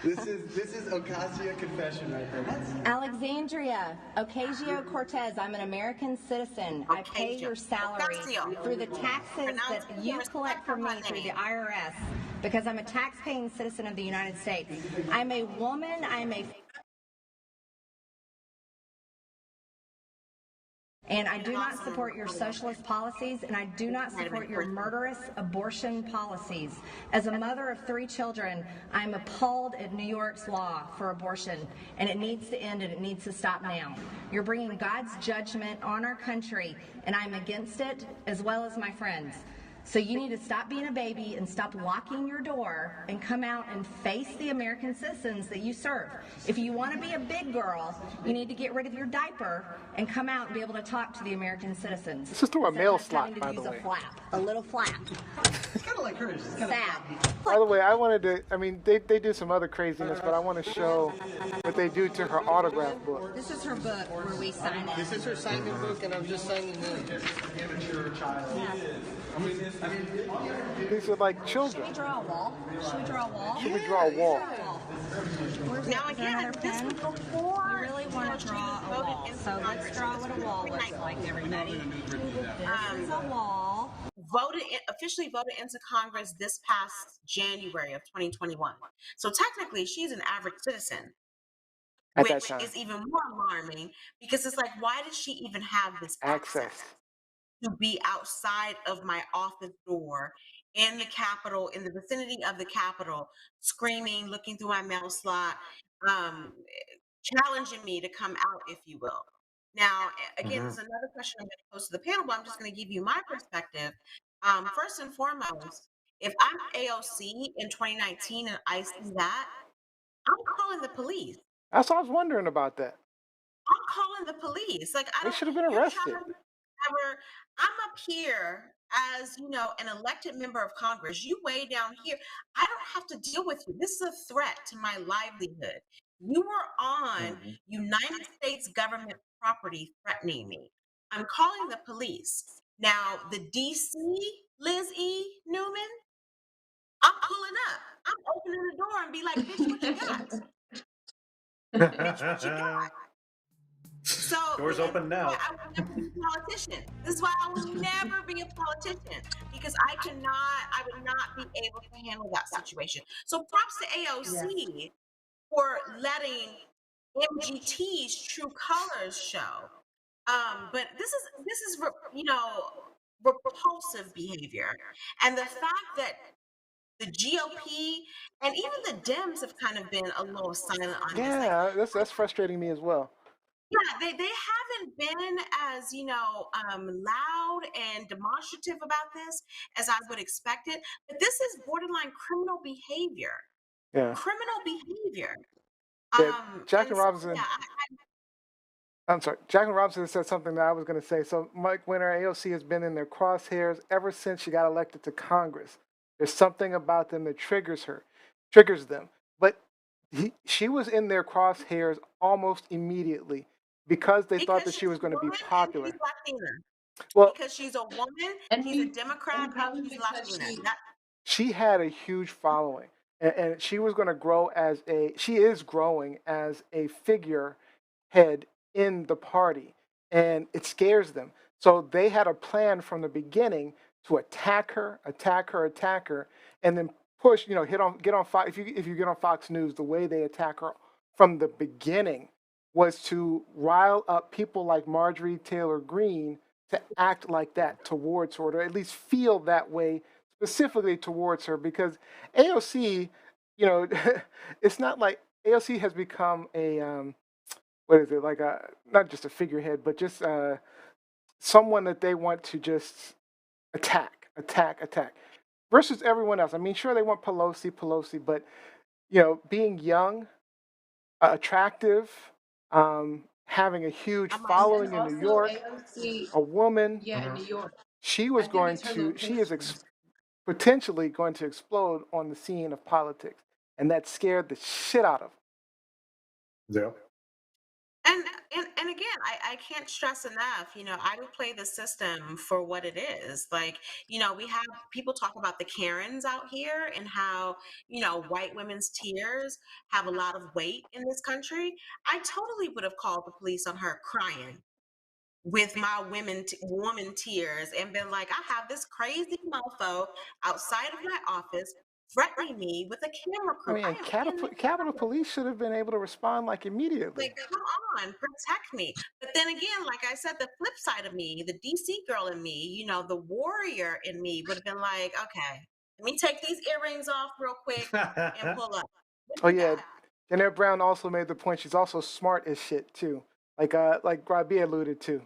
This is Ocasio confession right there. Alexandria Ocasio-Cortez. I'm an American citizen. I pay your salary through the taxes that you collect from me through the IRS because I'm a tax-paying citizen of the United States. I'm a woman. And I do not support your socialist policies, and I do not support your murderous abortion policies. As a mother of 3 children, I'm appalled at New York's law for abortion, and it needs to end, and it needs to stop now. You're bringing God's judgment on our country, and I'm against it, as well as my friends. So you need to stop being a baby and stop locking your door and come out and face the American citizens that you serve. If you want to be a big girl, you need to get rid of your diaper and come out and be able to talk to the American citizens. This is through a mail slot, by the Use a way. flap, a little flap. It's kind of like hers. It's kind Sad. By the way, I wanted to, I mean, they do some other craziness, but I want to show what they do to her autograph book. This is her book where we sign it. This is her signing book, and I'm just signing it. These are like children. Should we draw a wall? Should we draw a wall? Should we draw a wall? Now again, this was before We really want to draw a wall. So let's draw what a wall looks like, everybody. This is a wall. Officially voted into Congress this past January of 2021. So technically, she's an average citizen, At that which time. is even more alarming because it's like, why does she even have this access to be outside of my office door in the Capitol, in the vicinity of the Capitol, screaming, looking through my mail slot, challenging me to come out, if you will. Now, again, there's another question I'm going to pose to the panel, but I'm just going to give you my perspective. First and foremost, if I'm AOC in 2019 and I see that, I'm calling the police. That's what I was wondering about that. I'm calling the police. Like, I They don't. should have been you're arrested. trying to- I'm up here as an elected member of Congress. You way down here. I don't have to deal with you. This is a threat to my livelihood. You were on United States government property threatening me. I'm calling the police. Now, the DC Liz E. Newman, I'm pulling up. I'm opening the door and be like, bitch, what you got? Bitch, what you got? So Doors open now. I will never be a politician. This is why I will never be a politician because I would not be able to handle that situation. So props to AOC for letting MGT's true colors show. But this is repulsive behavior, and the fact that the GOP and even the Dems have kind of been a little silent on this. Yeah, that's frustrating me as well. Yeah, they haven't been as loud and demonstrative about this as I would expect it. But this is borderline criminal behavior. Yeah. Criminal behavior. Jackie Robinson. I'm sorry. Jackie Robinson said something that I was going to say. So Mike Winter, AOC has been in their crosshairs ever since she got elected to Congress. There's something about them that triggers them. But she was in their crosshairs almost immediately because they thought that she was going to be popular. Well, because she's a woman, and she's a Democrat, and she's Latina. She had a huge following, and she was going to grow she is growing as a figurehead in the party, and it scares them. So they had a plan from the beginning to attack her, and then push, get on Fox. If you get on Fox News, the way they attack her from the beginning was to rile up people like Marjorie Taylor Greene to act like that towards her, or at least feel that way specifically towards her, because AOC, it's not like AOC has become a what is it, like not just a figurehead, but just someone that they want to just attack versus everyone else. I mean, sure, they want Pelosi, but being young, attractive, having a huge following in New York, AOC, a woman. in New York. She was she is potentially going to explode on the scene of politics, and that scared the shit out of her. Yeah. And again, I can't stress enough, I would play the system for what it is. Like, we have people talk about the Karens out here and how, white women's tears have a lot of weight in this country. I totally would have called the police on her crying with my woman tears and been like, I have this crazy mofo outside of my office threatening me with a camera crew. I mean, Capitol Police should have been able to respond immediately. Like, come on, protect me. But then again, like I said, the flip side of me, the DC girl in me, the warrior in me would have been like, okay, let me take these earrings off real quick and pull up. Oh yeah, Janelle Brown also made the point. She's also smart as shit too. Like Robbie alluded to.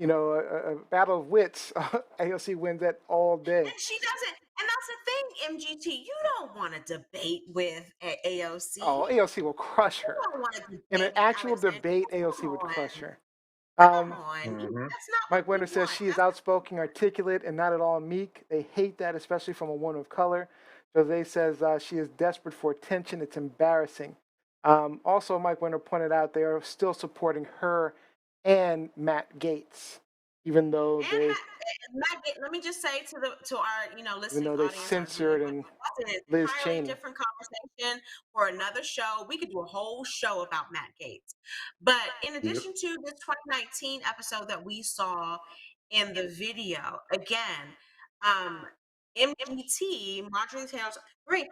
a battle of wits. AOC wins that all day. And she doesn't. And that's the thing, MGT. You don't want to debate with AOC. Oh, AOC will crush her. You don't want to debate In an with actual Alexandria. debate, AOC Come would on. crush her. Come on. Mhm. That's not Mike what Winter we says want. she is outspoken, articulate, and not at all meek. They hate that, especially from a woman of color. Jose says she is desperate for attention. It's embarrassing. Also, Mike Winter pointed out they are still supporting her and Matt Gaetz, even though And they let me just say to our listening they audience, our censored viewing and audience, that's an Liz entirely Cheney. different conversation for another show. We could do a whole show about Matt Gaetz. But in addition to this 2019 episode that we saw in the video, again, MGT, Marjorie Taylor Greene,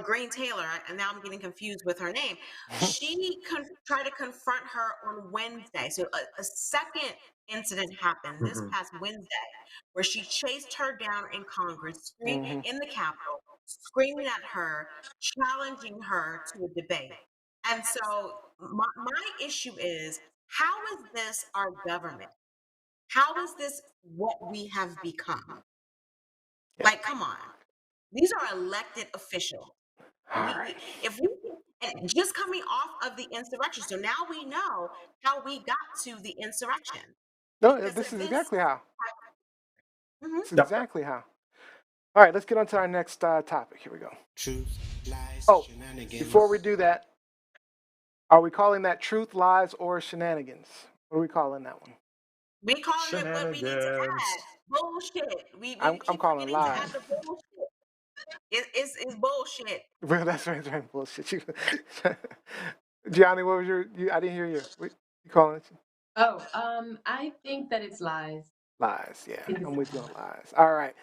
Greene Taylor, and now I'm getting confused with her name. She tried to confront her on Wednesday. So a second incident happened this past Wednesday where she chased her down in Congress, in the Capitol, screaming at her, challenging her to a debate. And so my issue is, how is this our government? How is this what we have become? Like, come on. These are elected officials. If we and just coming off of the insurrection, so now we know how we got to the insurrection. No, this is exactly how. Mhm. This is exactly how. All right, let's get on to our next topic. Here we go. Truth, lies, shenanigans. Before we do that, are we calling that truth, lies, or shenanigans? What are we calling that one? We calling it what we need to add. Bullshit. We I'm keep calling forgetting to lies. add the bullshit. It's bullshit. Well, that's right, bullshit. Gianni, what was I didn't hear you. What you calling it? Oh, I think that it's lies. Lies, yeah. I'm with you on lies. All right.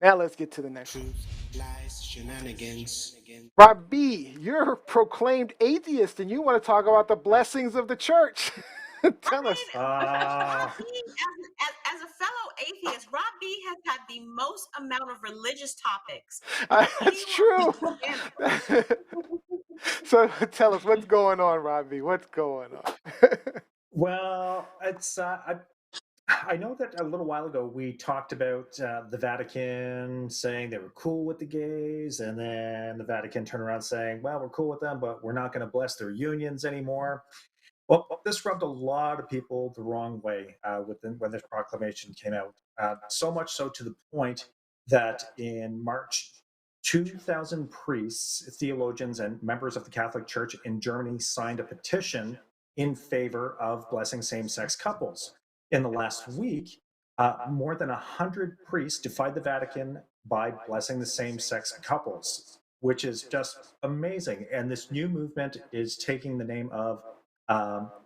Now let's get to the next one. Truth, lies, shenanigans. Rob B, you're a proclaimed atheist and you want to talk about the blessings of the church. Tell us. Rob B, as a fellow atheist, Rob B has had the most amount of religious topics. That's true. So tell us, what's going on, Rob B? What's going on? Well, it's I know that a little while ago we talked about the Vatican saying they were cool with the gays, and then the Vatican turned around saying, well, we're cool with them, but we're not going to bless their unions anymore. Well, this rubbed a lot of people the wrong way when this proclamation came out. So much so to the point that in March, 2,000 priests, theologians, and members of the Catholic Church in Germany signed a petition in favor of blessing same-sex couples. In the last week, more than 100 priests defied the Vatican by blessing the same-sex couples, which is just amazing. And this new movement is taking the name of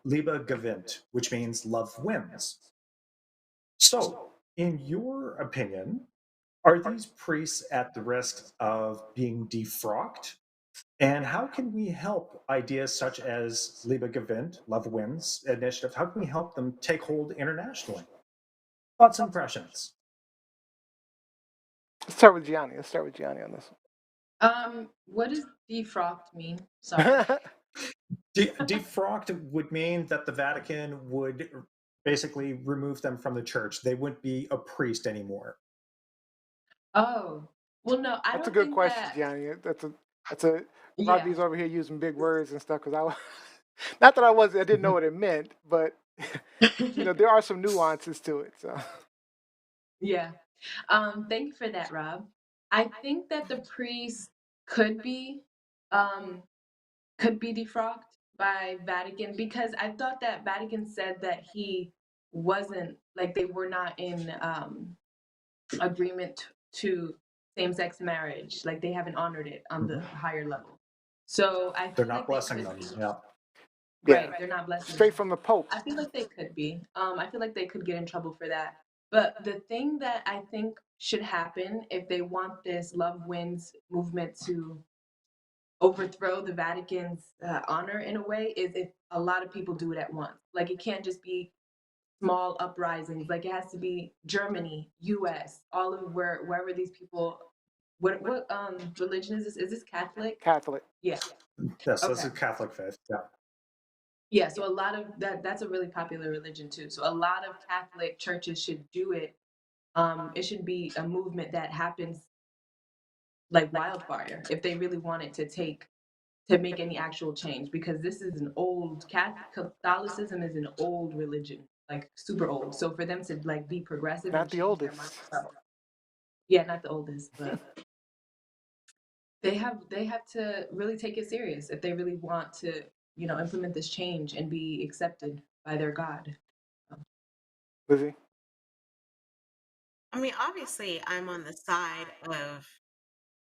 Liebe gewinnt, which means love wins. So, in your opinion, are these priests at the risk of being defrocked? And how can we help ideas such as Liebe gewinnt, Love Wins initiative? How can we help them take hold internationally? Thoughts and impressions? Let's start with Gianni. On this one. What does defrocked mean? Sorry. Defrocked would mean that the Vatican would basically remove them from the church. They wouldn't be a priest anymore. Oh, well, no, I That's don't a good think question, that. Gianni. That's a Robbie's over here using big words and stuff because not that I didn't know what it meant, but there are some nuances to it. So Yeah. Thank you for that, Rob. I think that the priest could be defrocked by Vatican because I thought that Vatican said that he wasn't like they were not in agreement to same-sex marriage. Like they haven't honored it on the higher level. So I They're feel not like blessing them. Yeah. Right, they're not blessing straight them. from the Pope. I feel like they could be. I feel like they could get in trouble for that. But the thing that I think should happen if they want this Love Wins movement to overthrow the Vatican's honor in a way is if a lot of people do it at once. Like it can't just be small uprisings. Like it has to be Germany, U.S., all of wherever these people. What religion is this? Is this Catholic? Catholic. Yeah. Yes, Okay. this is Catholic faith. Yeah. Yeah, so a lot of that's a really popular religion too. So a lot of Catholic churches should do it. It should be a movement that happens like wildfire if they really wanted to make any actual change, because this is an old Catholicism is an old religion, like super old. So for them to like be progressive and Not the change their oldest. mindset, yeah, not the oldest, but they have to really take it serious if they really want to, implement this change and be accepted by their God. Lizzie? I mean, obviously, I'm on the side of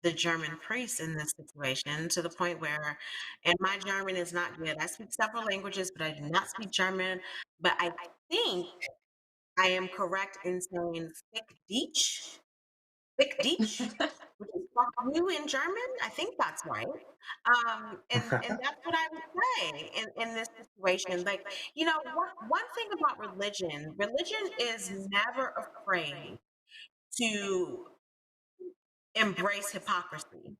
the German priest in this situation, to the point where, and my German is not good. I speak several languages, but I do not speak German. But I think I am correct in saying Fick Dich, which is fuck you in German. I think that's right. And that's what I would say in this situation. Like, one thing about religion is never afraid to embrace hypocrisy.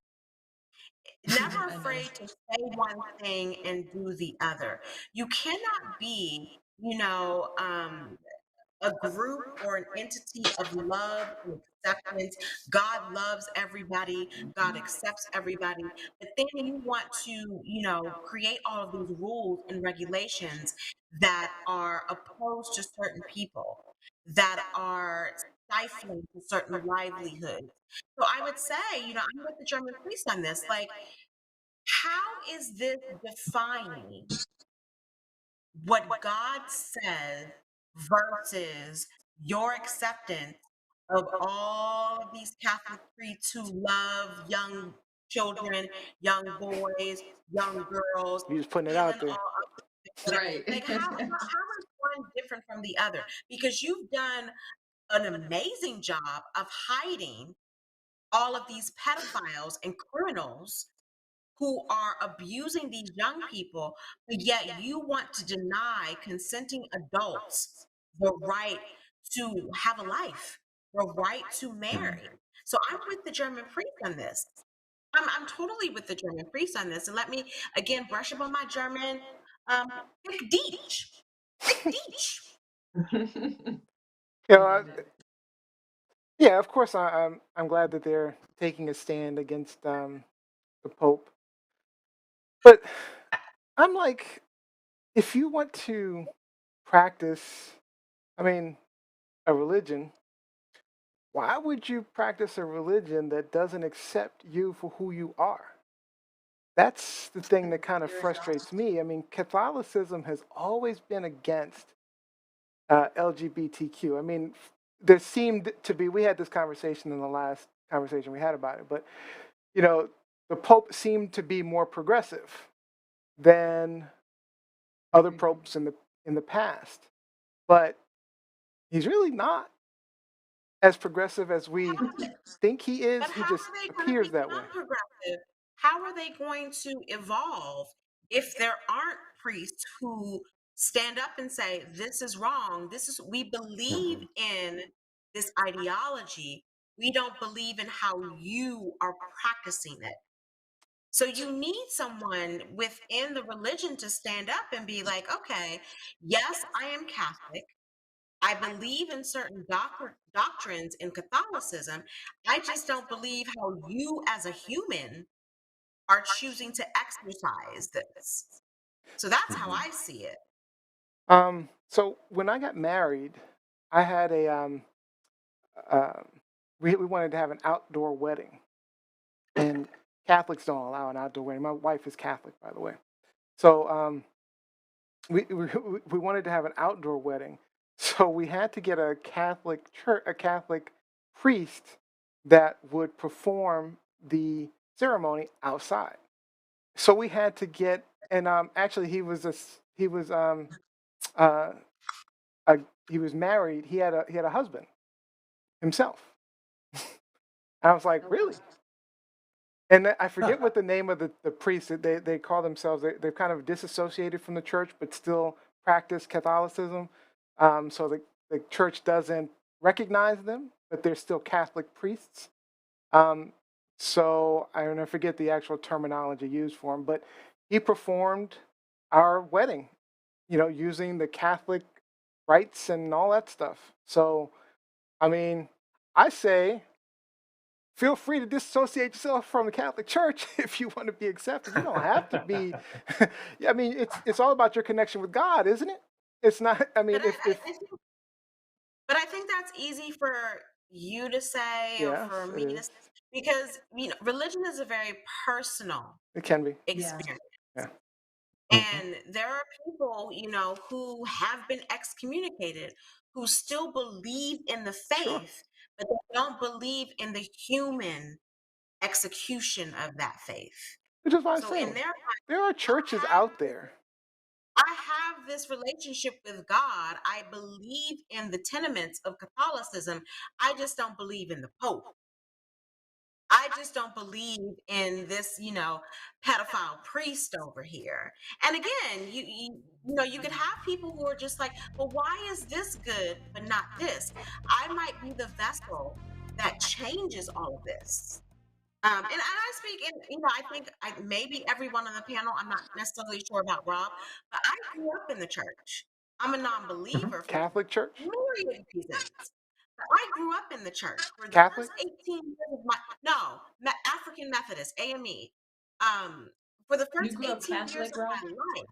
Never I know. afraid to say one thing and do the other. You cannot be, a group or an entity of love and acceptance. God loves everybody, God accepts everybody. But then you want to, create all of these rules and regulations that are opposed to certain people, that are stifling to certain livelihoods. So I would say, I'm with the German priest on this. Like, how is this defying what God says versus your acceptance of all of these Catholic priests who love young children, young boys, young girls, You just putting it healing out there. all Right. like how is one different from the other? Because you've done an amazing job of hiding all of these pedophiles and criminals who are abusing these young people, but yet you want to deny consenting adults the right to have a life, the right to marry. So I'm with the German priest on this. I'm totally with the German priest on this. And let me again brush up on my German. Dick Deech. Dick Deech. You know, yeah, of course, I'm glad that they're taking a stand against the Pope. But I'm like, if you want to practice, I mean, a religion, why would you practice a religion that doesn't accept you for who you are? That's the thing that kind of frustrates me. I mean, Catholicism has always been against LGBTQ. I mean, there seemed to be, we had this conversation in the last conversation we had about it, but, you know, the Pope seemed to be more progressive than other popes in the past. But he's really not as progressive as we think he is. But He how just are they going to appears that way. become progressive? How are they going to evolve if there aren't priests who stand up and say, this is wrong? We believe in this ideology. We don't believe in how you are practicing it. So you need someone within the religion to stand up and be like, okay, yes, I am Catholic. I believe in certain doctrines in Catholicism. I just don't believe how you as a human are choosing to exercise this. So that's how I see it. So when I got married, I had uh, we wanted to have an outdoor wedding, and Catholics don't allow an outdoor wedding. My wife is Catholic, by the way. So we wanted to have an outdoor wedding, so we had to get a Catholic church, a Catholic priest that would perform the ceremony outside. So we had to get, and actually he was uh, a, he was married. He had a husband himself. I was like, really? And I forget what the name of the priests. They call themselves. They're kind of disassociated from the church, but still practice Catholicism. So the church doesn't recognize them, but they're still Catholic priests. Um, so I forget the actual terminology used for him, but he performed our wedding using the Catholic rites and all that stuff. So, I mean, I say feel free to disassociate yourself from the Catholic Church if you want to be accepted. You don't have to be. Yeah, I mean, it's all about your connection with God, isn't it? It's not. I mean, but I think that's easy for you to say or yes, for it me to is. say because religion is a very personal It can be. experience. Yeah. And there are people, who have been excommunicated, who still believe in the Sure. faith, but they don't believe in the human execution of that faith. Which is why I'm So in saying their mind, there are churches out there. I have this relationship with God. I believe in the tenements of Catholicism. I just don't believe in the Pope. I just don't believe in this, pedophile priest over here. And again, you could have people who are just like, well, why is this good but not this? I might be the vessel that changes all of this. And I speak in, I think maybe everyone on the panel, I'm not necessarily sure about Rob, but I grew up in the church. I'm a non-believer for Catholic Church? myriad reasons. I grew up in the church for the Catholic? first 18 years of African Methodist, AME. For the You first grew up 18 years Catholic, of Rob? my life.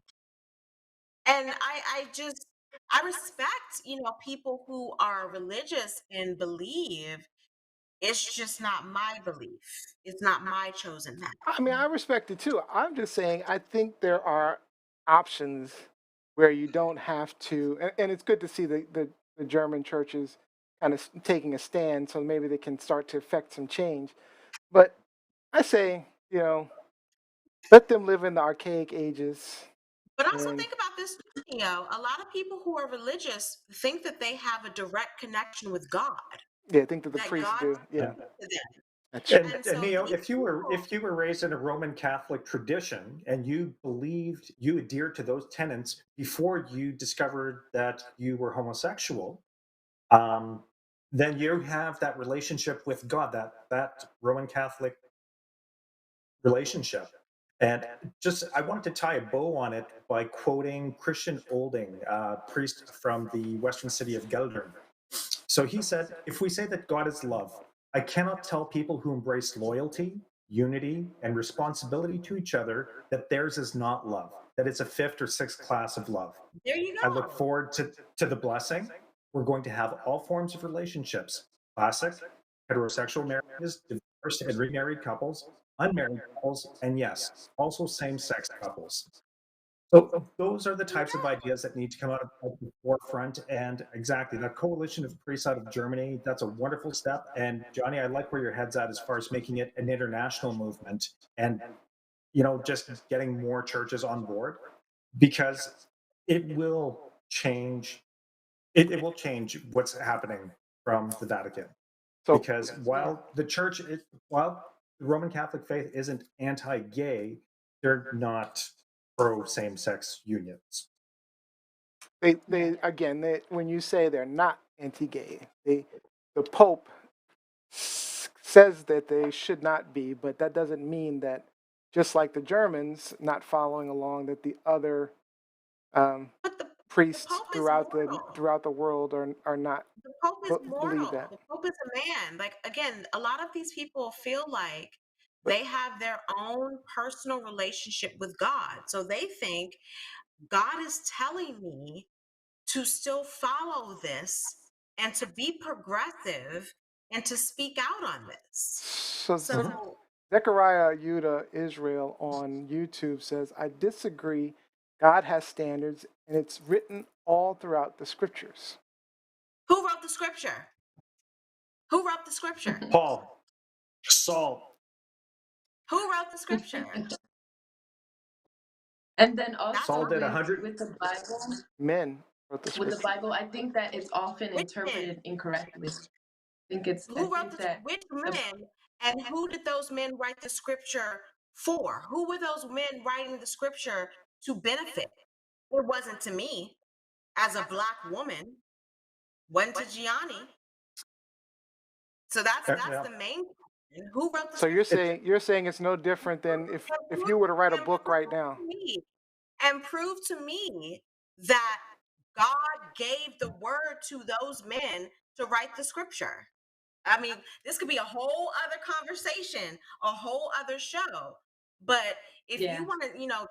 And I respect, people who are religious and believe. It's just not my belief. It's not my chosen path. I mean, I respect it too. I'm just saying, I think there are options where you don't have to, and it's good to see the German churches kind of taking a stand so maybe they can start to affect some change. But I say, let them live in the archaic ages. But also And think about this, Neo. A lot of people who are religious think that they have a direct connection with God. yeah, I think that the That priests God do. Yeah. speaks to them. That's true. And And so Neo, these if you were raised in a Roman Catholic tradition and you adhered to those tenets before you discovered that you were homosexual, then you have that relationship with God, that Roman Catholic relationship. And just, I wanted to tie a bow on it by quoting Christian Olding, priest from the western city of Geldern. So he said, if we say that God is love, I cannot tell people who embrace loyalty, unity, and responsibility to each other that theirs is not love, that it's a fifth or sixth class of love. There you go. I look forward to the blessing. We're going to have all forms of relationships, classic, heterosexual marriages, divorced and remarried couples, unmarried couples, and yes, also same-sex couples. So those are the types of ideas that need to come out of the forefront. And exactly, that coalition of priests out of Germany, that's a wonderful step. And Johnny, I like where your head's at as far as making it an international movement and, just getting more churches on board, because it will change. It will change what's happening from the Vatican. So, Because while while the Roman Catholic faith isn't anti-gay, they're not pro same-sex unions. when you say they're not anti-gay, the Pope says that they should not be, but that doesn't mean that, just like the Germans not following along, that the other priests throughout the world are not. The Pope is believe mortal. that. The Pope is a man. Like, again, a lot of these people feel like they have their own personal relationship with God. So they think God is telling me to still follow this and to be progressive and to speak out on this. So Zechariah Yuda Israel on YouTube says, I disagree. God has standards, and it's written all throughout the scriptures. Who wrote the scripture? Who wrote the scripture? Paul, Saul. Who wrote the scripture? And then also Saul did 100 with the Bible. Men wrote the scripture. With the Bible, I think that it's often interpreted incorrectly. Who wrote which men, and who did those men write the scripture for? Who were those men writing the scripture to benefit? It wasn't to me as a Black woman. Went to Gianni. So that's the main question. Who wrote the So scripture? you're saying it's no different than if you were to write a book right now. And prove to me that God gave the word to those men to write the scripture. I mean, this could be a whole other conversation, a whole other show. But if you want to,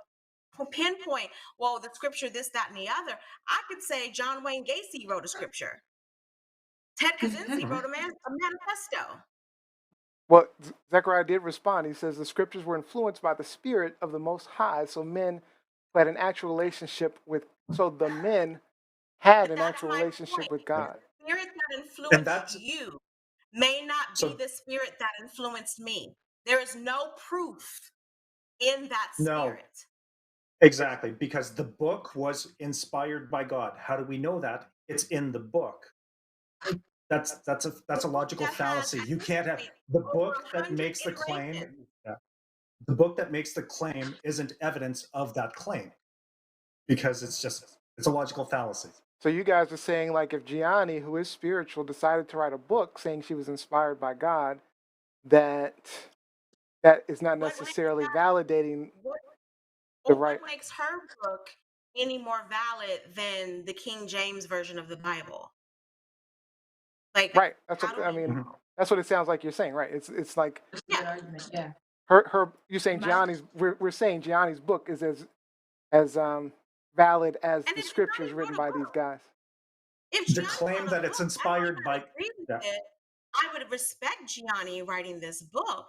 pinpoint, well, the scripture, this, that, and the other, I could say John Wayne Gacy wrote a scripture. Ted Kaczynski wrote a manifesto. Well, Zechariah did respond. He says the scriptures were influenced by the Spirit of the Most High. So men who had an actual relationship with, so the men had an actual relationship with God. The spirit that influenced you may not be the spirit that influenced me. There is no proof in that spirit. No, exactly, because the book was inspired by God. How do we know that? It's in the book. That's a logical fallacy. You can't have the book that makes the claim. Yeah, the book that makes the claim isn't evidence of that claim, because it's a logical fallacy. So you guys are saying, like, if Gianni, who is spiritual, decided to write a book saying she was inspired by God, that is not necessarily validating the right. What makes her book any more valid than the King James version of the Bible? Like, right. That's what I mean. That's what it sounds like you're saying, right? It's like her. You're saying Gianni's. We're saying Gianni's book is as valid as the scriptures written by these guys. If the claim that it's inspired by, I would respect Gianni writing this book,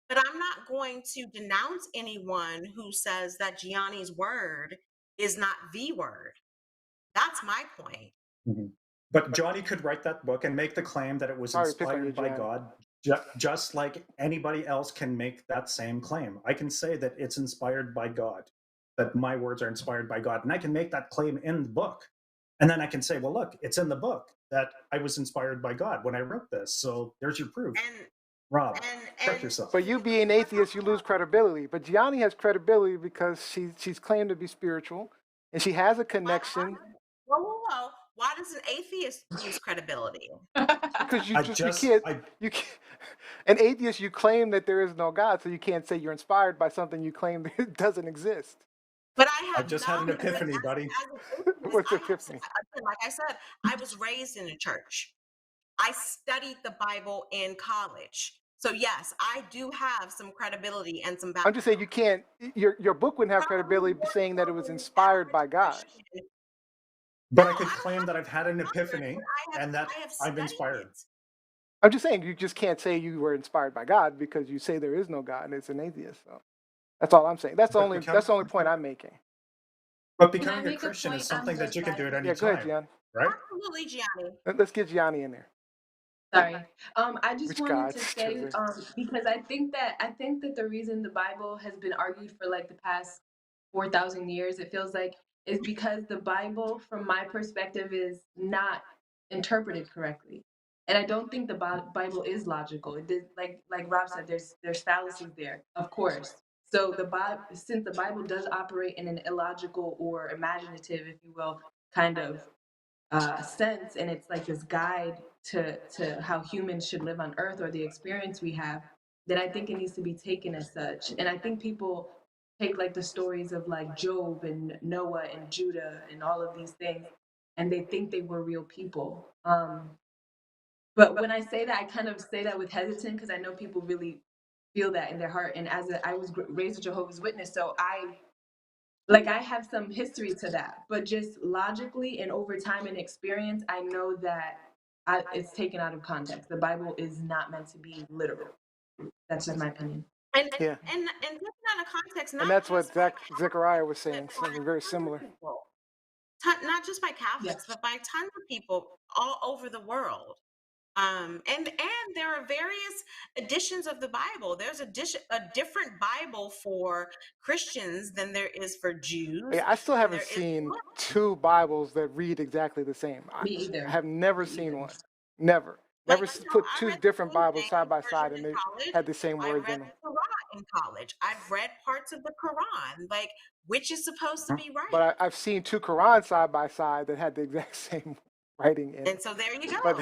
but I'm not going to denounce anyone who says that Gianni's word is not the word. That's my point. But Johnny could write that book and make the claim that it was inspired by God, just like anybody else can make that same claim. I can say that it's inspired by God, that my words are inspired by God, and I can make that claim in the book. And then I can say, well, look, it's in the book that I was inspired by God when I wrote this. So there's your proof. Rob, correct yourself. But you being atheist, you lose credibility. But Gianni has credibility because she's claimed to be spiritual, and she has a connection. Whoa. Why does an atheist lose credibility? Because you can't. An atheist, you claim that there is no God, so you can't say you're inspired by something you claim that doesn't exist. But I just had an epiphany, buddy. What's epiphany? Like I said, I was raised in a church. I studied the Bible in college. So yes, I do have some credibility and some background. I'm just saying you can't. Your book wouldn't have credibility saying that it was inspired by God. But I could claim that I've had an epiphany and that I'm inspired. I'm just saying you just can't say you were inspired by God because you say there is no God and it's an atheist. So that's all I'm saying. That's the only point I'm making. But becoming a Christian is something that you can do at any time. Go ahead, Gianni. Right? Absolutely, Gianni. Let's get Gianni in there. Sorry. I just wanted to say because I think that the reason the Bible has been argued for like the past 4,000 years, it feels like, is because the Bible, from my perspective, is not interpreted correctly. And I don't think the Bible is logical. It is, like Rob said, there's fallacies there, of course. So since the Bible does operate in an illogical or imaginative, if you will, kind of sense, and it's like this guide to how humans should live on earth or the experience we have, then I think it needs to be taken as such. And I think people take like the stories of like Job and Noah and Judah and all of these things, and they think they were real people. But when I say that, I kind of say that with hesitation because I know people really feel that in their heart. And I was raised a Jehovah's Witness, so I have some history to that. But just logically and over time and experience, I know that it's taken out of context. The Bible is not meant to be literal. That's just my opinion. And taken out of context, and that's what Zechariah was saying, something very similar. Not just by Catholics, but by tons of people all over the world. And there are various editions of the Bible. There's a different Bible for Christians than there is for Jews. Yeah, I still haven't seen two Bibles that read exactly the same. Me either. I have never seen one. Never put two different Bibles side by side and they had the same words in them. I read the Quran in college. I've read parts of the Quran. Like, which is supposed to be right? But I've seen two Qurans side by side that had the exact same writing in it. And so there you go. But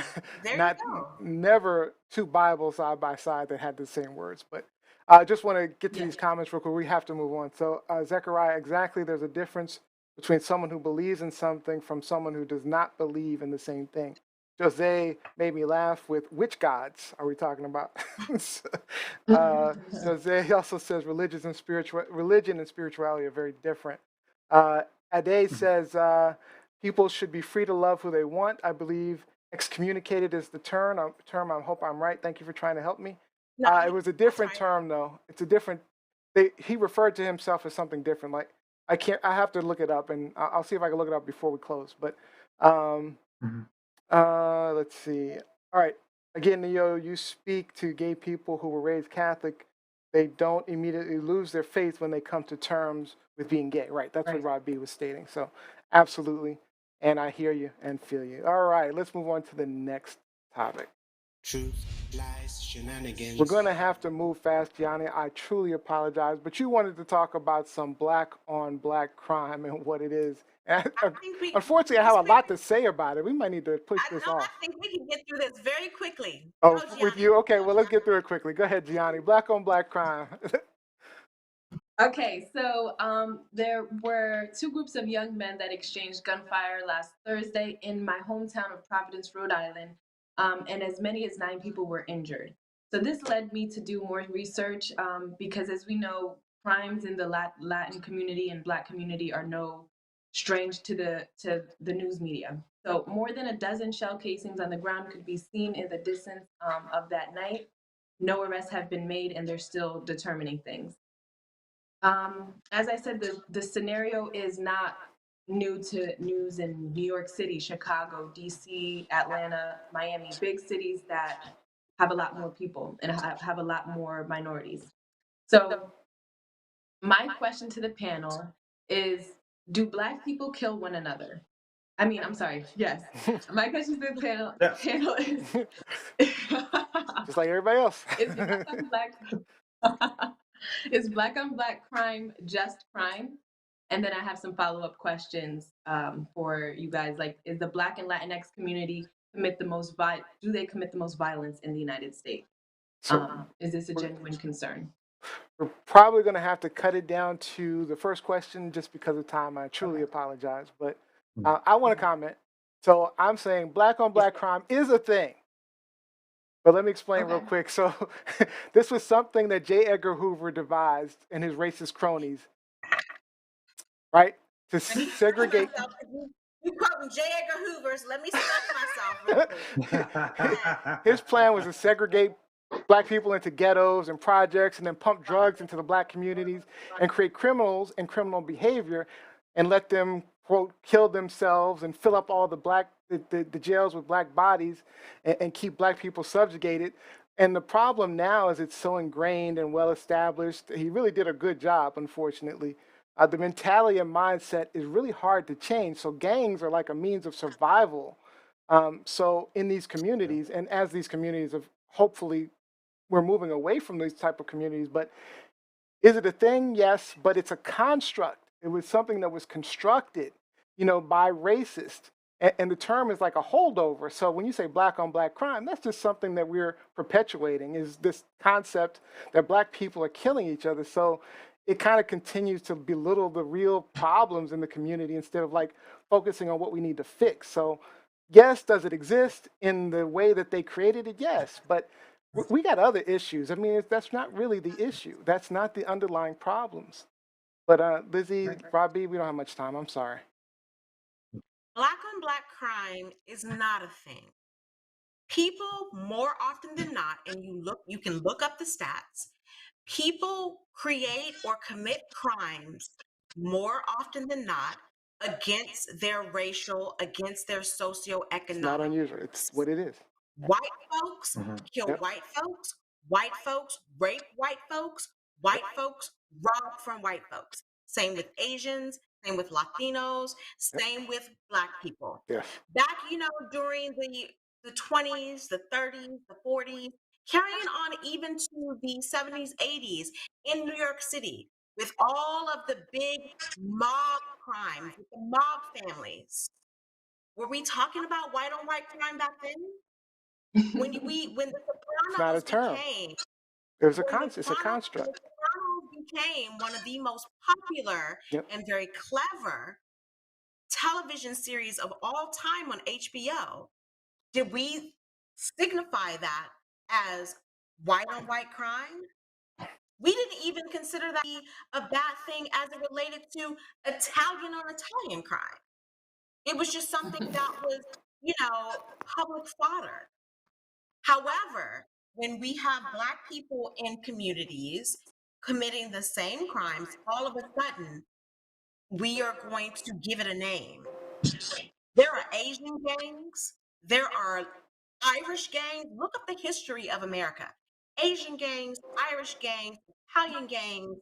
never two Bibles side by side that had the same words. But I just want to get to these comments real quick. We have to move on. So Zechariah, exactly, there's a difference between someone who believes in something from someone who does not believe in the same thing. Jose made me laugh with which gods are we talking about? Jose also says religion and spirituality are very different. Ade says people should be free to love who they want. I believe excommunicated is the term. I hope I'm right. Thank you for trying to help me. No, It was a different term though. It's a different. He referred to himself as something different. Like I can't. I have to look it up, and I'll see if I can look it up before we close. But let's see. All right. Again, Neo, you speak to gay people who were raised Catholic. They don't immediately lose their faith when they come to terms with being gay. Right. That's what Rob B was stating. So, absolutely. And I hear you and feel you. All right. Let's move on to the next topic. Truth, lies, shenanigans. We're going to have to move fast, Gianni. I truly apologize. But you wanted to talk about some black on black crime and what it is. Unfortunately, I have a lot to say about it. We might need to push this off. I think we can get through this very quickly. Oh, with you? Okay, well, let's get through it quickly. Go ahead, Gianni. Black on black crime. Okay, so there were two groups of young men that exchanged gunfire last Thursday in my hometown of Providence, Rhode Island, and as many as 9 people were injured. So this led me to do more research because, as we know, crimes in the Latin community and Black community are no strange to the news media. So more than a dozen shell casings on the ground could be seen in the distance of that night. No arrests have been made, and they're still determining things. As I said, the scenario is not new to news in New York City, Chicago, DC, Atlanta, Miami, big cities that have a lot more people and have a lot more minorities. So my question to the panel is, do Black people kill one another? I'm sorry, yes. My question to the panel is... Just like everybody else. Is black on black crime just crime? And then I have some follow-up questions for you guys. Like, is the Black and Latinx community do they commit the most violence in the United States? Is this a genuine concern? We're probably going to have to cut it down to the first question just because of time. I truly apologize, but I want to comment. So I'm saying black on black crime is a thing. But let me explain real quick. So this was something that J. Edgar Hoover devised and his racist cronies, right? To segregate. You quoting J. Edgar Hoover's, let me stop myself. His plan was to segregate Black people into ghettos and projects and then pump drugs into the Black communities and create criminals and criminal behavior and let them, quote, kill themselves and fill up all the jails with Black bodies and keep Black people subjugated. And the problem now is it's so ingrained and well established. He really did a good job, unfortunately. The mentality and mindset is really hard to change. So gangs are like a means of survival. So in these communities, and as these communities have hopefully, we're moving away from these type of communities, but is it a thing? Yes, but it's a construct. It was something that was constructed, by racists. And the term is like a holdover. So when you say black on black crime, that's just something that we're perpetuating, is this concept that Black people are killing each other. So it kind of continues to belittle the real problems in the community instead of like focusing on what we need to fix. So yes, does it exist in the way that they created it? Yes, but we got other issues. That's not really the issue. That's not the underlying problems. But Lizzie, Robbie, we don't have much time. I'm sorry. Black on black crime is not a thing. People, more often than not, and you can look up the stats, people create or commit crimes more often than not against their racial, against their socioeconomic. It's not unusual. It's what it is. White folks kill white folks rape white folks rob from white folks. Same with Asians, same with Latinos, same with Black people. Yes. Back, during the 20s, the 30s, the 40s, carrying on even to the 70s, 80s in New York City, with all of the big mob crimes, with the mob families. Were we talking about white on white crime back then? When the It's not a Sopranos term. became, It's a construct. The Sopranos became one of the most popular and very clever television series of all time on HBO, did we signify that as white on white crime? We didn't even consider that a bad thing as it related to Italian on Italian crime. It was just something that was, public fodder. However, when we have Black people in communities committing the same crimes, all of a sudden, we are going to give it a name. There are Asian gangs, there are Irish gangs. Look up the history of America. Asian gangs, Irish gangs, Italian gangs,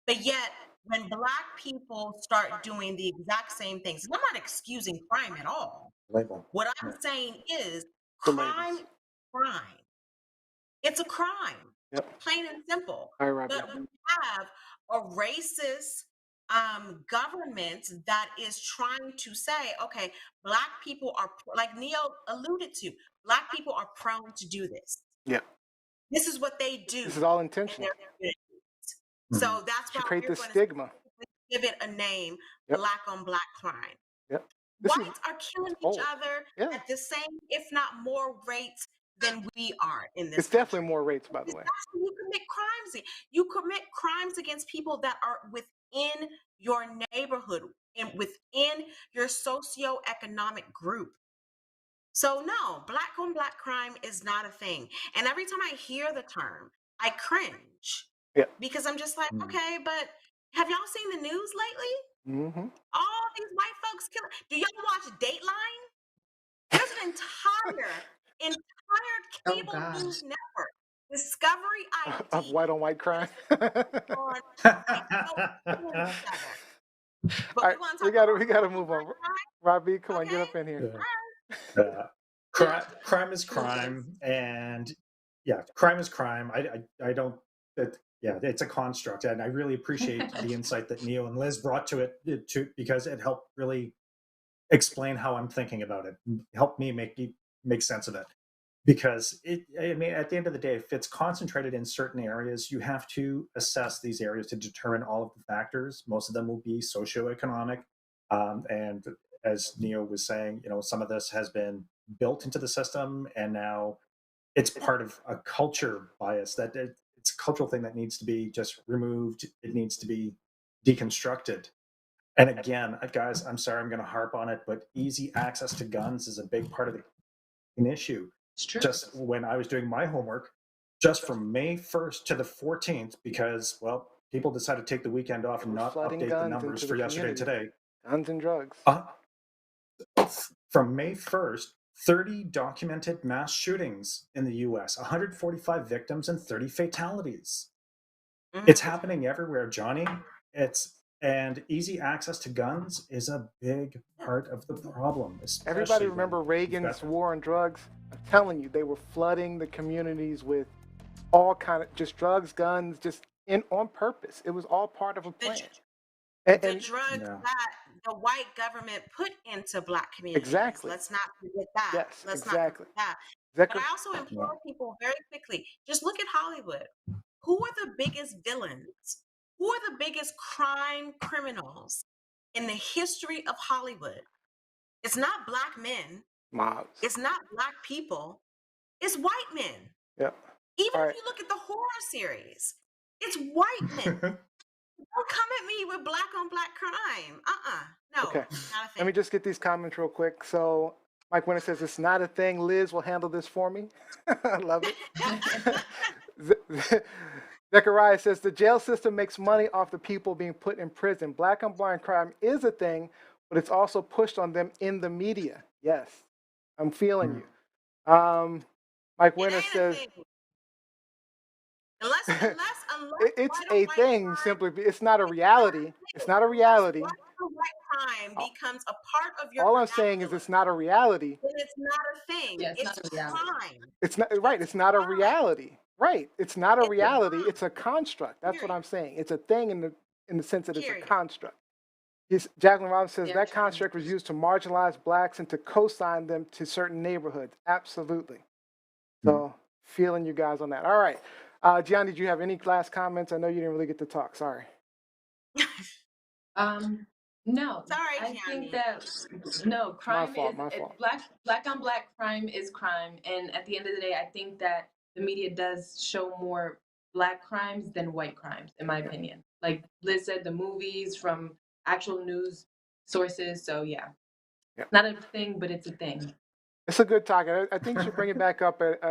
but yet when Black people start doing the exact same things, and I'm not excusing crime at all. Label. What I'm saying is crime, crime. It's a crime, plain and simple. All right, Robbie. But we have a racist government that is trying to say, okay, Black people are, like Neo alluded to, Black people are prone to do this. Yeah. This is what they do. This is all intentional. So that's why to create we're the going stigma. to give it a name, Black on Black crime. Yep. Whites are killing each other at the same, if not more, rates than we are in this. It's definitely more rates, by the way. You commit crimes. You commit crimes against people that are within your neighborhood and within your socioeconomic group. So no, Black on Black crime is not a thing. And every time I hear the term, I cringe. Yeah. Because I'm just like, okay, but have y'all seen the news lately? Mm-hmm. All these white folks killing. Do y'all watch Dateline? There's an entire cable news network, Discovery ID, of white on white crime. But right, we gotta move on. Robbie, come on, get up in here. Crime is crime, and crime is crime. I don't. It's a construct, and I really appreciate the insight that Neo and Liz brought to it, because it helped really explain how I'm thinking about it, help me make sense of it. Because at the end of the day, if it's concentrated in certain areas, you have to assess these areas to determine all of the factors. Most of them will be socioeconomic, and as Neo was saying, some of this has been built into the system, and now it's part of a culture bias that it's a cultural thing that needs to be just removed. It needs to be deconstructed. And again, guys, I'm sorry, I'm going to harp on it, but easy access to guns is a big part of an issue. It's true. Just when I was doing my homework, just from May 1st to the 14th, because, well, people decided to take the weekend off and not update the numbers for yesterday and today. Guns and drugs. From May 1st, 30 documented mass shootings in the U.S., 145 victims and 30 fatalities. It's happening everywhere, Johnny. And easy access to guns is a big part of the problem. Everybody remember Reagan's war on drugs? I'm telling you, they were flooding the communities with all kind of just drugs, guns, just on purpose. It was all part of a plan. The drugs that the white government put into Black communities. Exactly. Let's not forget that. Yes, Let's exactly. not forget that. But I also implore people very quickly, just look at Hollywood. Who are the biggest villains? Who are the biggest crime criminals in the history of Hollywood? It's not Black men. Mobs. It's not Black people. It's white men. Yep. Even if you look at the horror series, it's white men. Don't come at me with Black on Black crime. No. Okay. Not a thing. Let me just get these comments real quick. So Mike Winter says it's not a thing. Liz will handle this for me. I love it. Zechariah says the jail system makes money off the people being put in prison. Black on Black crime is a thing, but it's also pushed on them in the media. Yes, I'm feeling you. Mike Winter says unless it's a thing. Crime, simply, it's not a reality. It's not a reality. White crime becomes a part of your. All I'm saying is it's not a reality. Then it's not a thing. Yeah, it's not a reality. Crime. It's not right. It's not a reality. Right. It's not a reality. It's a construct. That's what I'm saying. It's a thing in the sense that it's a construct. Jacqueline Robinson says that construct was used to marginalize Blacks and to co-sign them to certain neighborhoods. Absolutely. So feeling you guys on that. All right. Gianni, did you have any last comments? I know you didn't really get to talk. Sorry. No, Sorry, I think Gianni. that no crime fault, is my fault. black on black crime is crime, and at the end of the day, I think that the media does show more black crimes than white crimes, in my opinion. Like Liz said, the movies from actual news sources. So yeah, Yeah. not a thing, but it's a thing. It's a good talk. I think you should bring it back up, again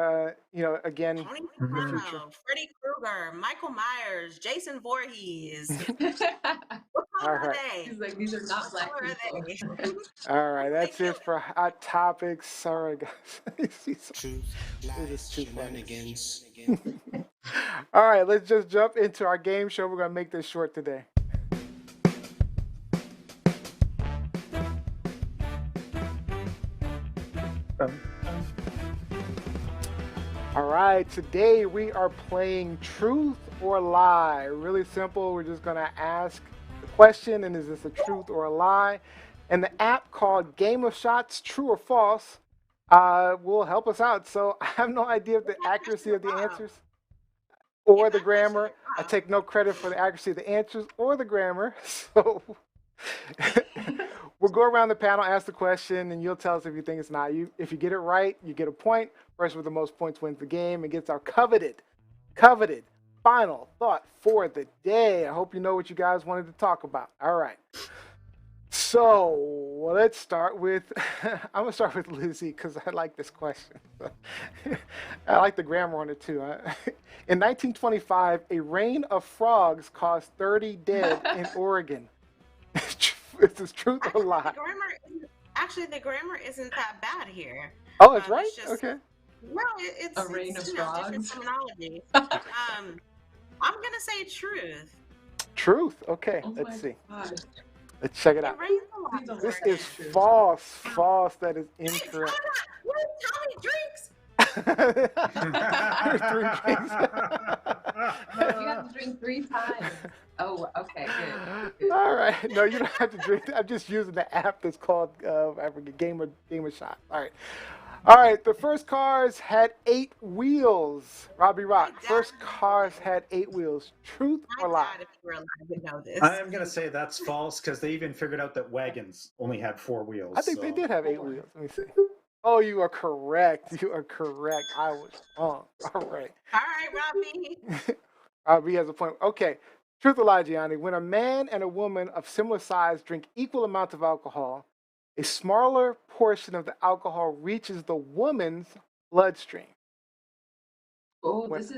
Tony in the future. Soprano, Freddy Krueger, Michael Myers, Jason Voorhees. What All color are right. they? He's like, these are not What black color are people. they? All right, They that's kill it for Hot Topics. All right, guys. Truth, lies, too funny. shenanigans. All right, let's just jump into our game show. We're going to make this short today. All right, today we are playing Truth or Lie. Really simple. We're just going to ask the question, and is this a truth or a lie? And the app called Game of Shots, True or False, will help us out. So I have no idea of the accuracy of the answers or the grammar. I take no credit for the accuracy of the answers or the grammar. So we'll go around the panel, ask the question, and you'll tell us if you think it's not. If you get it right, you get a point. Person with the most points wins the game and gets our coveted final thought for the day. I hope you know what you guys wanted to talk about. All right. So let's start with, I'm going to start with Lizzie because I like this question. I like the grammar on it too. In 1925, a rain of frogs caused 30 dead in Oregon. Is this truth or lie? The grammar isn't that bad here. Oh, it's right? Okay. No, it's a rain of different frogs. terminology. I'm gonna say truth. Truth. Okay. Let's see. God. Let's check it out. This is false. False. That is incorrect. Tommy drinks. Here's 3 drinks. You have to drink 3 times. Oh, okay, good. All right. No, you don't have to drink. I'm just using the app that's called Game of Shot. All right. The first cars had 8 wheels. Robbie Rock. First cars had 8 wheels. Truth or lie? If you were alive, would know this. I'm going to say that's false because they even figured out that wagons only had 4 wheels. I think they did have 8 wheels. Let me see. Oh, you are correct. You are correct. I was wrong. All right. All right, Robbie. Robbie has a point. Okay. Truth or lie, Gianni? When a man and a woman of similar size drink equal amounts of alcohol, a smaller portion of the alcohol reaches the woman's bloodstream. Oh, this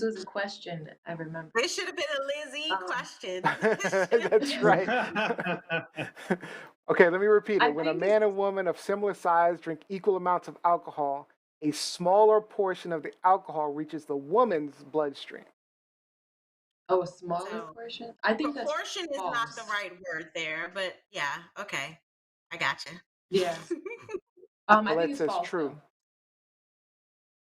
was a question I remember. This should have been a Lizzie question. That's right. Okay, let me repeat it. When a man and woman of similar size drink equal amounts of alcohol, a smaller portion of the alcohol reaches the woman's bloodstream. Oh, a smaller portion? I think proportion is not the right word there, but yeah, okay. I gotcha. Yeah. Well, I think that it's says false, true.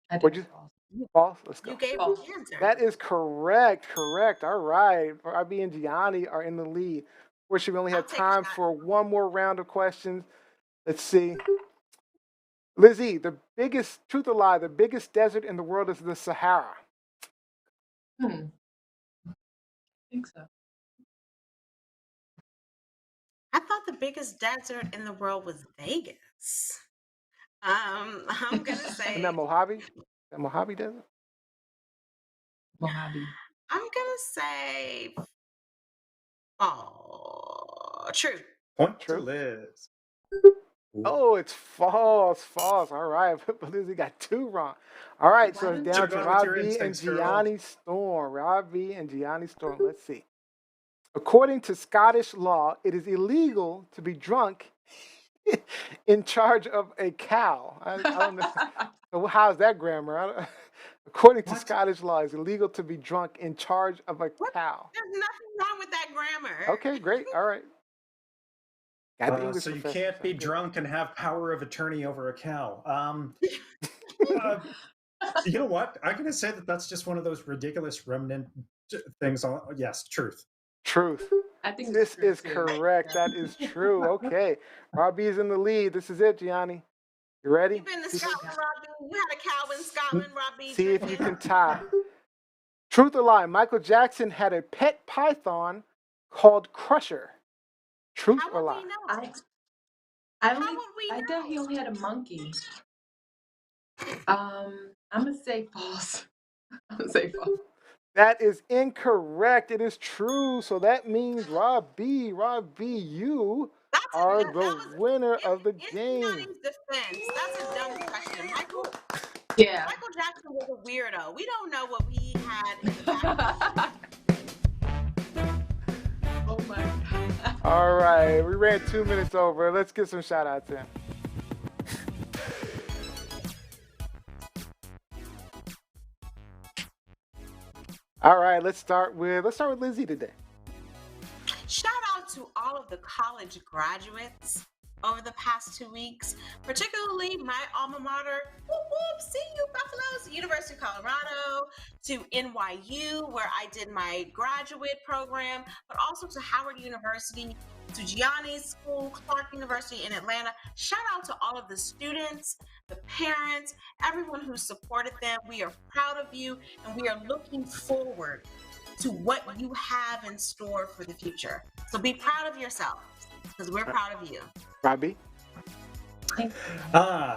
I think it's false. False? Let's go. You gave the answer. That is correct. Correct. All right. Robbie and Gianni are in the lead. Wish we only had time for one more round of questions. Let's see. Lizzie, the biggest, truth or lie, the biggest desert in the world is the Sahara. I think so. I thought the biggest desert in the world was Vegas. I'm gonna say. Isn't that Mojave? That Mojave Desert? Mojave. I'm gonna say. True. Point to Liz. Oh, it's false. False. All right. But Lizzie got 2 wrong. All right. So it's down to Robbie and Gianni Storm. Robbie and Gianni Storm. Let's see. According to Scottish law, it is illegal to be drunk in charge of a cow. I don't know. So how's that grammar? According to Scottish law, it's illegal to be drunk in charge of a cow. There's nothing wrong with that grammar. Okay, great. All right. So you can't be drunk and have power of attorney over a cow. You know what? I'm going to say that that's just one of those ridiculous remnant things. Yes, truth. Truth. I think this is correct. That is true. Okay. Robbie's in the lead. This is it, Gianni. You ready? You've been to Scotland, Robbie. You had a cow in Scotland, Robbie. See if you can tie. Truth or lie? Michael Jackson had a pet python called Crusher. Truth How or would lie? we know? I thought he only had a monkey. I'm gonna say false. I'm gonna say false. That is incorrect. It is true. So that means Rob B, you are the winner of the game. In defense, that's a dumb question. Michael Jackson was a weirdo. We don't know what he had in the back. Oh my God. All right, we ran 2 minutes over. Let's get some shout outs in. All right, let's start with Lizzie today. Shout out to all of the college graduates over the past 2 weeks, particularly my alma mater, whoop, whoop, see you Buffaloes, University of Colorado, to NYU, where I did my graduate program, but also to Howard University, to Gianni's School, Clark University in Atlanta. Shout out to all of the students, the parents, everyone who supported them. We are proud of you, and we are looking forward to what you have in store for the future. So be proud of yourself, because we're proud of you. Robbie?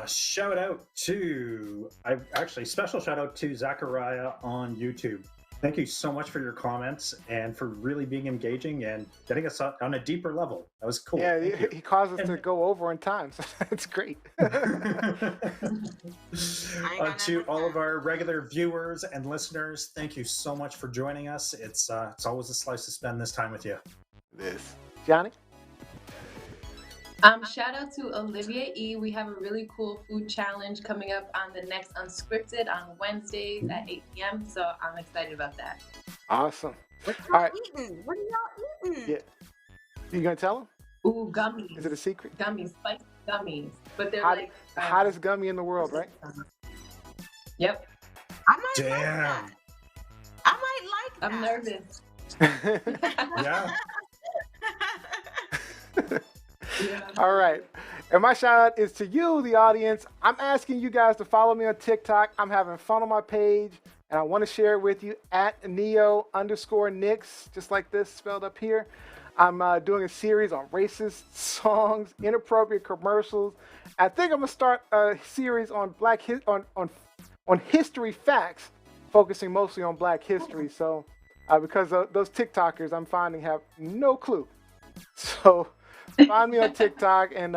Shout out to, special shout out to Zachariah on YouTube. Thank you so much for your comments and for really being engaging and getting us on a deeper level. That was cool. Yeah, he caused us to go over in time, so that's great. To all of our regular viewers and listeners, thank you so much for joining us. It's always a slice to spend this time with you. This. Johnny? Shout out to Olivia E. We have a really cool food challenge coming up on the next Unscripted on Wednesdays at 8 p.m. So I'm excited about that. Awesome. What are y'all eating? Yeah. You gonna tell them? Ooh, gummies. Is it a secret? Gummies, spicy gummies. But they're hottest gummy in the world, right? Yep. I might like that. I might like that. I'm nervous. Yeah. All right. And my shout out is to you, the audience. I'm asking you guys to follow me on TikTok. I'm having fun on my page, and I want to share it with you at Neo_Nix, just like this, spelled up here. I'm doing a series on racist songs, inappropriate commercials. I think I'm gonna start a series on on history facts, focusing mostly on Black history. So, because those TikTokers I'm finding have no clue. So. Find me on TikTok and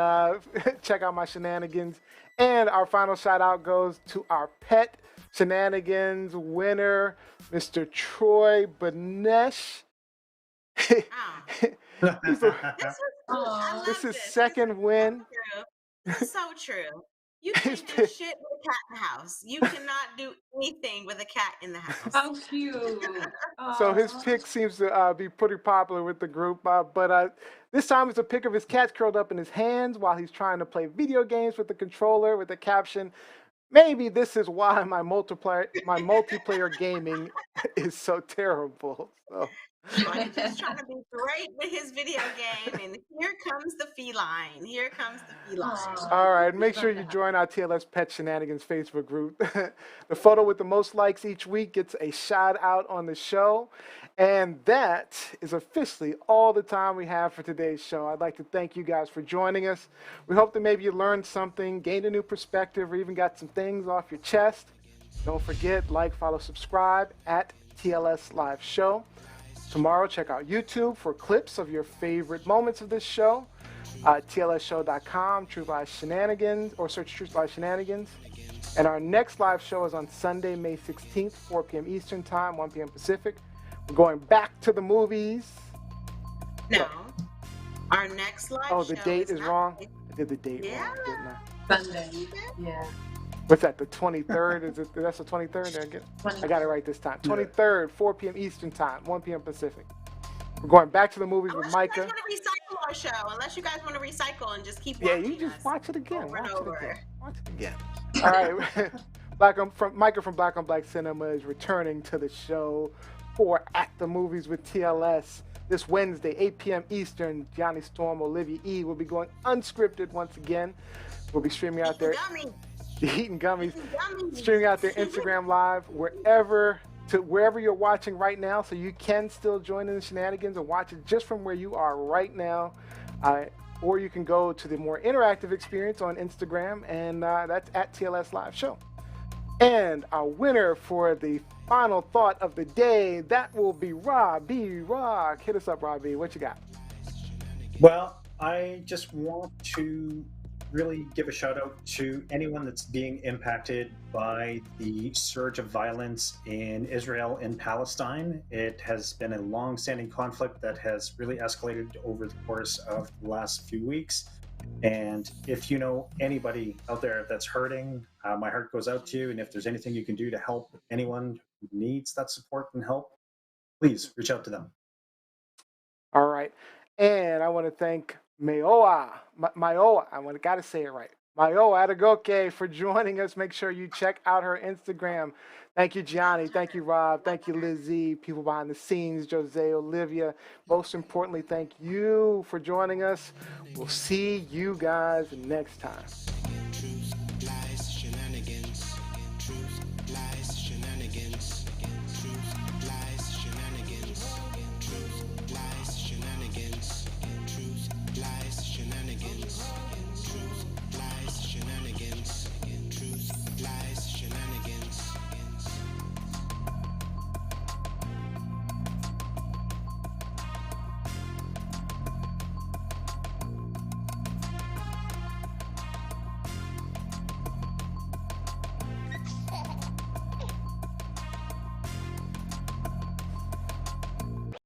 check out my shenanigans. And our final shout out goes to our pet shenanigans winner, Mr. Troy Banesh. This is second win. This is so true. You can do shit with a cat in the house. You cannot do anything with a cat in the house. How cute. So his pic seems to be pretty popular with the group. But this time it's a pic of his cat curled up in his hands while he's trying to play video games with the controller with the caption, "Maybe this is why my multiplayer gaming is so terrible." So. He's just trying to be great with his video game, and here comes the feline. Here comes the feline. All right, make sure you join our TLS Pet Shenanigans Facebook group. The photo with the most likes each week gets a shout out on the show. And that is officially all the time we have for today's show. I'd like to thank you guys for joining us. We hope that maybe you learned something, gained a new perspective, or even got some things off your chest. Don't forget, like, follow, subscribe at TLSLiveShow. Tomorrow, check out YouTube for clips of your favorite moments of this show. TLSshow.com, Truth Live Shenanigans, or search Truth Live Shenanigans. And our next live show is on Sunday, May 16th, 4 p.m. Eastern Time, 1 p.m. Pacific. We're going back to the movies. No. Our next live show. Oh, the date is wrong? I did the date wrong, didn't I? Sunday. Yeah. What's that, the 23rd? That's the 23rd? I got it right this time. 23rd, 4 p.m. Eastern Time, 1 p.m. Pacific. We're going back to the movies with Micah. Unless you guys want to recycle our show. Unless you guys want to recycle and just keep watching. Yeah, you just watch it again. Watch it again. All right. Micah from Black on Black Cinema is returning to the show for At the Movies with TLS. This Wednesday, 8 p.m. Eastern, Johnny Storm, Olivia E. will be going unscripted once again. We'll be streaming out there. Eating gummies. Streaming out their Instagram Live wherever you're watching right now, so you can still join in the shenanigans and watch it just from where you are right now. Or you can go to the more interactive experience on Instagram, and that's at TLSLiveShow. And our winner for the final thought of the day, that will be Rob B. Rock. Hit us up, Rob B. What you got? Well, I just want to really give a shout out to anyone that's being impacted by the surge of violence in Israel and Palestine. It has been a long-standing conflict that has really escalated over the course of the last few weeks. And if you know anybody out there that's hurting, my heart goes out to you. And if there's anything you can do to help anyone who needs that support and help, please reach out to them. All right. And I want to thank Mayowa, I got to say it right. Mayowa Adegoke for joining us. Make sure you check out her Instagram. Thank you, Gianni. Thank you, Rob. Thank you, Lizzie, people behind the scenes, Jose, Olivia. Most importantly, thank you for joining us. We'll see you guys next time.